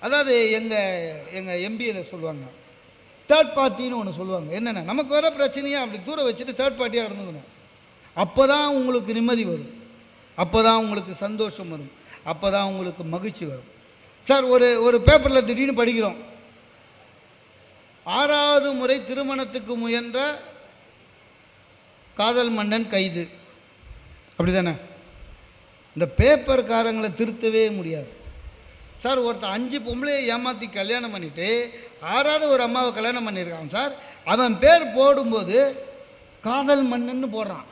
அதாவது எங்கள் எம்பிஏல சொல்லுவாங்க, தேர்ட் பார்ட்டின்னு ஒன்று சொல்லுவாங்க. என்னென்ன, நமக்கு வர பிரச்சனையாக அப்படி தூரம் வச்சுட்டு தேர்ட் பார்ட்டியாக இருந்துக்கணும். அப்போ தான் உங்களுக்கு நிம்மதி வரும், அப்போ தான் உங்களுக்கு சந்தோஷம் வரும், அப்போ தான் உங்களுக்கு மகிழ்ச்சி வரும். சார், ஒரு பேப்பரில் திடீர்னு படிக்கிறோம், 6வது முறை திருமணத்துக்கு முயன்ற காதல் மன்னன் கைது. அப்படிதானே? இந்த பேப்பர்காரங்களை திருத்தவே முடியாது சார். ஒருத்தர் 5 பொம்பளையை ஏமாற்றி கல்யாணம் பண்ணிவிட்டு 6வது ஒரு அம்மாவை கல்யாணம் பண்ணியிருக்கான் சார். அவன் பேர் போடும்போது காதல் மன்னன்னு போடுறான்.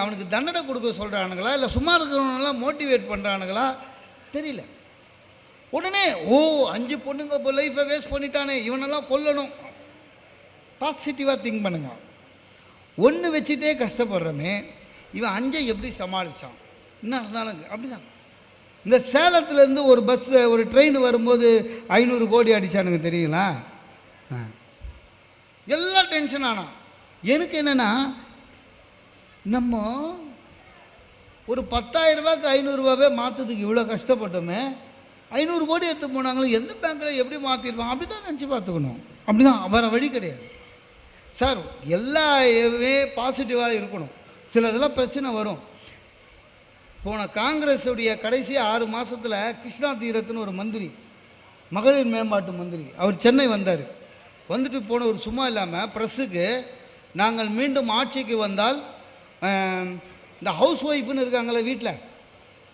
அவனுக்கு தண்டனை கொடுக்க சொல்கிறானுங்களா இல்லை சும்மா இருக்கிறவனெல்லாம் மோட்டிவேட் பண்ணுறானுங்களா தெரியல. உடனே 5 பொண்ணுங்க இப்போ லைஃப்பை வேஸ்ட் பண்ணிட்டானே, இவனெல்லாம் கொல்லணும். பாசிட்டிவாக திங்க் பண்ணுங்க. ஒன்று வச்சுட்டே கஷ்டப்படுறமே, இவன் 5 எப்படி சமாளித்தான்? என்ன இருந்தாலும் அப்படிதான். இந்த சேலத்துலேருந்து ஒரு பஸ்ஸில் ஒரு ட்ரெயின் வரும்போது 500 கோடி அடித்தானுங்க தெரியுங்களா? எல்லாம் டென்ஷன் ஆனான். எனக்கு என்னென்னா, நம்ம ஒரு 10,000 ரூபாய்க்கு 500 ரூபாவே மாற்றுறதுக்கு இவ்வளோ கஷ்டப்பட்டோமே, 500 கோடி எடுத்து போனாங்களும் எந்த பேங்க்கில் எப்படி மாற்றிருப்பான் அப்படி தான் நினச்சி பார்த்துக்கணும். அப்படி தான், வேறு வழி கிடையாது சார். எல்லாமே பாசிட்டிவாக இருக்கணும். சில இதெல்லாம் பிரச்சனை வரும். போன காங்கிரஸுடைய கடைசி 6 மாதத்தில் கிருஷ்ணா தீரத்துன்னு ஒரு மந்திரி, மகளிர் மேம்பாட்டு மந்திரி, அவர் சென்னை வந்தார். வந்துட்டு போனவர் சும்மா இல்லாமல் ப்ரெஸ்ஸுக்கு, நாங்கள் மீண்டும் ஆட்சிக்கு வந்தால் இந்த ஹவுஸ் ஒய்ஃப்னு இருக்காங்களே, வீட்டில்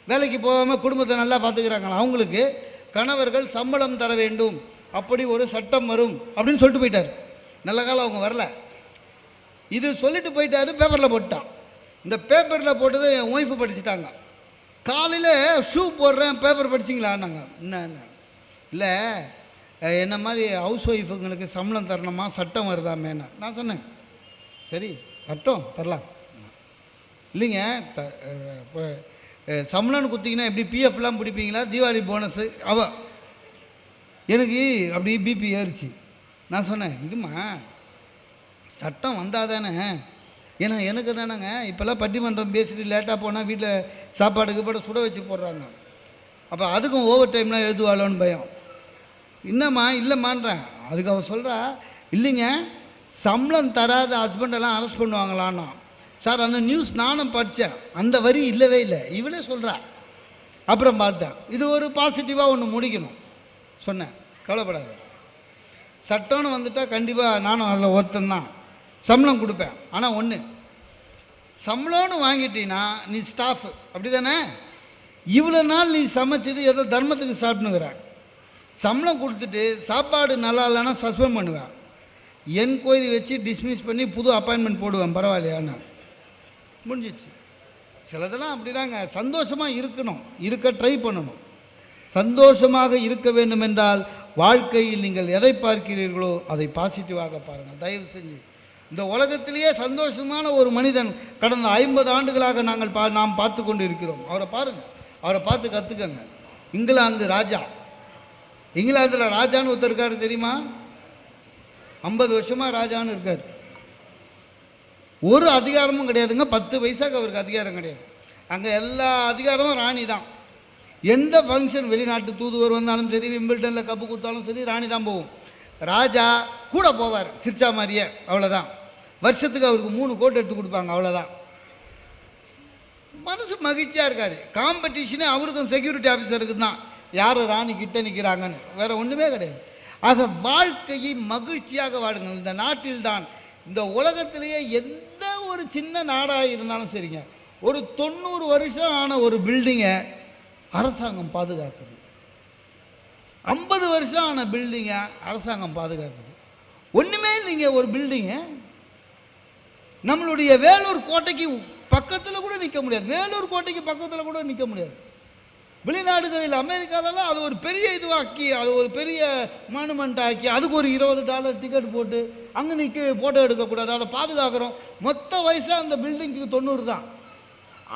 வேலைக்கு போகாமல் குடும்பத்தை நல்லா பார்த்துக்கிறாங்களா, அவங்களுக்கு கணவர்கள் சம்பளம் தர வேண்டும், அப்படி ஒரு சட்டம் வரும் அப்படின்னு சொல்லிட்டு போயிட்டார். நல்ல காலம் அவங்க வரல. இது சொல்லிட்டு போயிட்டாரு. பேப்பரில் போட்டான். இந்த பேப்பரில் போட்டது என் ஒய்ஃபு படிச்சுட்டாங்க. காலையில் ஷூ போடுறேன், பேப்பர் படிச்சிங்களான்னாங்க. என்ன இல்லை, என்ன மாதிரி ஹவுஸ் ஒய்ஃபுங்களுக்கு சம்பளம் தரணுமா, சட்டம் வருதாமேன்னு. நான் சொன்னேன், சரி சட்டம் தரலாம். இல்லைங்க, சம்பளம்னு கொடுத்தீங்கன்னா எப்படி பிஎஃப்லாம் பிடிப்பீங்களா, தீபாவளி போனஸு? எனக்கு அப்படி பிபி ஏறிச்சு. நான் சொன்னேன், இதுமா சட்டம் வந்தால் தானே. ஏன்னா எனக்கு தானேங்க இப்போல்லாம் பட்டிமன்றம் பேசிட்டு லேட்டாக போனால் வீட்டில் சாப்பாடுக்கு போட சுட வச்சு போடுறாங்க. அப்போ அதுக்கும் ஓவர் டைம்லாம் எழுதுவாளோன்னு பயம். என்னம்மா இல்லைம்மான்றேன். அதுக்கு அவள் சொல்கிறா, இல்லைங்க சம்பளம் தராத ஹஸ்பண்டெல்லாம் அரெஸ்ட் பண்ணுவாங்களான்னா. சார் அந்த நியூஸ் நானும் படித்தேன், அந்த வரி இல்லவே இல்லை, இவளே சொல்கிறா. அப்புறம் பார்த்தேன், இது ஒரு பாசிட்டிவாக ஒன்று முடிக்கணும் சொன்னேன். கவலைப்படாது, சட்டம்னு வந்துட்டால் கண்டிப்பாக நானும் அதில் ஒருத்தன் தான் சம்பளம் கொடுப்பேன். ஆனால் ஒன்று, சம்பளம்னு வாங்கிட்டீங்கன்னா நீ ஸ்டாஃபு, அப்படி தானே? இவ்வளோ நாள் நீ சமைச்சது ஏதோ தர்மத்துக்கு சாப்பிட்டுனுங்கிற, சம்பளம் கொடுத்துட்டு சாப்பாடு நல்லா இல்லைன்னா சஸ்பெண்ட் பண்ணுவேன், என்கொயரி வச்சு டிஸ்மிஸ் பண்ணி புது அப்பாயின்மெண்ட் போடுவேன், பரவாயில்லையான்னு. முடிஞ்சிச்சு. சிலதெல்லாம் அப்படி தாங்க. சந்தோஷமாக இருக்கணும், இருக்க ட்ரை பண்ணணும். சந்தோஷமாக இருக்க வேண்டும் என்றால் வாழ்க்கையில் நீங்கள் எதை பார்க்கிறீர்களோ அதை பாசிட்டிவாக பாருங்கள். தயவு செஞ்சு இந்த உலகத்திலேயே சந்தோஷமான ஒரு மனிதன் கடந்த 50 ஆண்டுகளாக நாம் பார்த்து கொண்டு இருக்கிறோம். அவரை பாருங்கள், அவரை பார்த்து கற்றுக்கங்க. இங்கிலாந்து ராஜா, இங்கிலாந்தில் ராஜான்னு ஒருத்தர் இருக்காரு தெரியுமா? 50 வருஷமாக ராஜான்னு இருக்கார். ஒரு அதிகாரமும் கிடையாதுங்க. 10 வயசாக அவருக்கு அதிகாரம் கிடையாது. அங்கே எல்லா அதிகாரமும் ராணி தான். எந்த ஃபங்க்ஷன், வெளிநாட்டு தூதுவர் வந்தாலும் சரி, விம்பிள்டனில் கப்பு கொடுத்தாலும் சரி, ராணி தான் போகும். ராஜா கூட போவார், சிரிச்சா மாதிரியே, அவ்வளோதான். வருஷத்துக்கு அவருக்கு 3 கோட் எடுத்து கொடுப்பாங்க, அவ்வளோதான். மனசு மகிழ்ச்சியாக இருக்காரு. காம்படிஷனே அவருக்கும் செக்யூரிட்டி ஆஃபீஸருக்கு தான், யார் ராணி கிட்ட நிற்கிறாங்கன்னு, வேற ஒன்றுமே கிடையாது. ஆக வாழ்க்கையை மகிழ்ச்சியாக வாடுங்கள். இந்த நாட்டில் தான், இந்த உலகத்திலேயே எந்த ஒரு சின்ன நாடாக இருந்தாலும் சரிங்க, ஒரு 90 வருஷம் ஆன ஒரு பில்டிங்கை அரசாங்கம் பாதுகாக்குது. 50 வருஷம் ஆன பில்டிங்கை அரசாங்கம் பாதுகாக்குது. ஒன்றுமே இல்லைங்க, ஒரு பில்டிங்கு நம்மளுடைய வேலூர் கோட்டைக்கு பக்கத்தில் கூட நிற்க முடியாது. வேலூர் கோட்டைக்கு பக்கத்தில் கூட நிற்க முடியாது. வெளிநாடுகளில் அமெரிக்காலெல்லாம் அது ஒரு பெரிய இதுவாக்கி, அது ஒரு பெரிய மானுமெண்ட் ஆக்கி, அதுக்கு ஒரு $20 டிக்கெட் போட்டு அங்கே நிற்க, ஃபோட்டோ எடுக்கக்கூடாது, அதை பாதுகாக்கிறோம். மொத்த வயசாக அந்த பில்டிங்க்கு 90 தான்.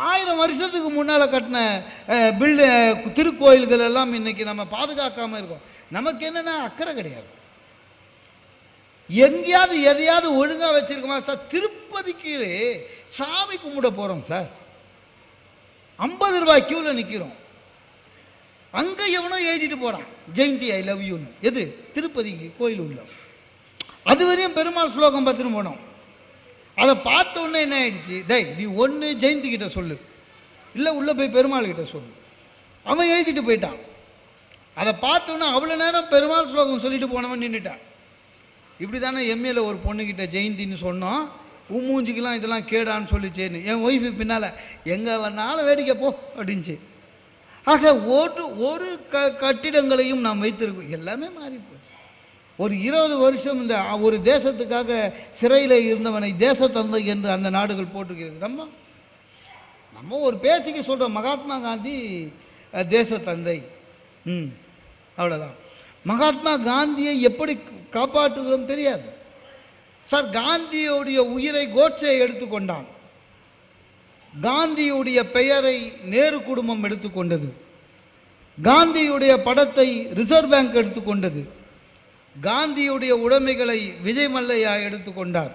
1000 வருஷத்துக்கு முன்னால் கட்டின திருக்கோயில்கள் எல்லாம் இன்னைக்கு நம்ம பாதுகாக்காமல் இருக்கோம். நமக்கு என்னென்னா அக்கறை கிடையாது. எங்கேயாவது எதையாவது ஒழுங்காக வச்சிருக்கோமா சார்? திருப்பதிக்கு சாமி கும்பிட போகிறோம் சார், 50 ரூபாய் கியூவில் நிற்கிறோம். அங்கே எவனோ எழுதிட்டு போகிறான், ஜெயந்தி ஐ லவ் யூன்னு. எது? திருப்பதிக்கு கோயில் உள்ள. அது வரையும் பெருமாள் ஸ்லோகம் பார்த்துன்னு போனோம். அதை பார்த்த உடனே என்ன ஆயிடுச்சு, டேய் நீ ஒன்று ஜெயந்தி கிட்ட சொல்லு, இல்லை உள்ளே போய் பெருமாள் கிட்ட சொல்லு. அவன் எழுதிட்டு போயிட்டான். அதை பார்த்தோன்னே அவ்வளோ நேரம் பெருமாள் ஸ்லோகம் சொல்லிட்டு போனவன் நின்றுட்டான். இப்படி தானே எம்ஏல ஒரு பொண்ணுக்கிட்ட ஜெயந்தின்னு சொன்னோம், மூஞ்சிக்கெல்லாம் இதெல்லாம் கேடான்னு சொல்லிச்சேன்னு. என் ஒய்ஃபு பின்னால் எங்கே வேணாலும் வேடிக்கை போ அப்படின்ச்சு. ஆக ஒரு கட்டிடங்களையும் நாம் வைத்திருக்கோம், எல்லாமே மாறி போச்சு. ஒரு 20 வருஷம் இந்த ஒரு தேசத்துக்காக சிறையில் இருந்தவனை தேசத்தந்தை என்று அந்த நாடுகள் போட்டுக்கிறது. நம்ம ஒரு பேச்சுக்கு சொல்கிறோம், மகாத்மா காந்தி தேசத்தந்தை, அவ்வளோதான். மகாத்மா காந்தியை எப்படி காப்பாற்றுகிறோம் தெரியாது சார். காந்தியுடைய உயிரை கோட்சே எடுத்துக்கொண்டான், காந்தியுடைய பெயரை நேரு குடும்பம் எடுத்துக்கொண்டது, காந்தியுடைய படத்தை ரிசர்வ் பேங்க் எடுத்துக்கொண்டது, காந்தியுடைய உடைமைகளை விஜய் மல்லையா எடுத்துக்கொண்டார்,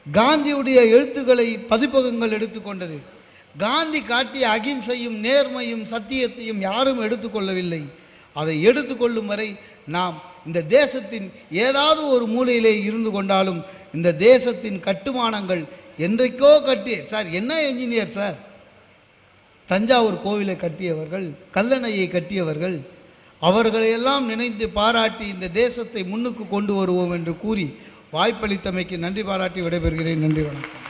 காந்தியுடைய எழுத்துக்களை பதிப்பகங்கள் எடுத்துக்கொண்டது. காந்தி காட்டிய அகிம்சையும் நேர்மையும் சத்தியத்தையும் யாரும் எடுத்துக்கொள்ளவில்லை. அதை எடுத்துக்கொள்ளும் வரை நாம் இந்த தேசத்தின் ஏதாவது ஒரு மூலையிலே இருந்து கொண்டாலும் இந்த தேசத்தின் கட்டுமானங்கள் என்றைக்கோ கட்டி சார், என்ன என்ஜினியர் சார், தஞ்சாவூர் கோவிலை கட்டியவர்கள், கல்லணையை கட்டியவர்கள், அவர்களையெல்லாம் நினைத்து பாராட்டி இந்த தேசத்தை முன்னுக்கு கொண்டு வருவோம் என்று கூறி வாய்ப்பளித்தமைக்கு நன்றி பாராட்டி விடைபெறுகிறேன். நன்றி, வணக்கம்.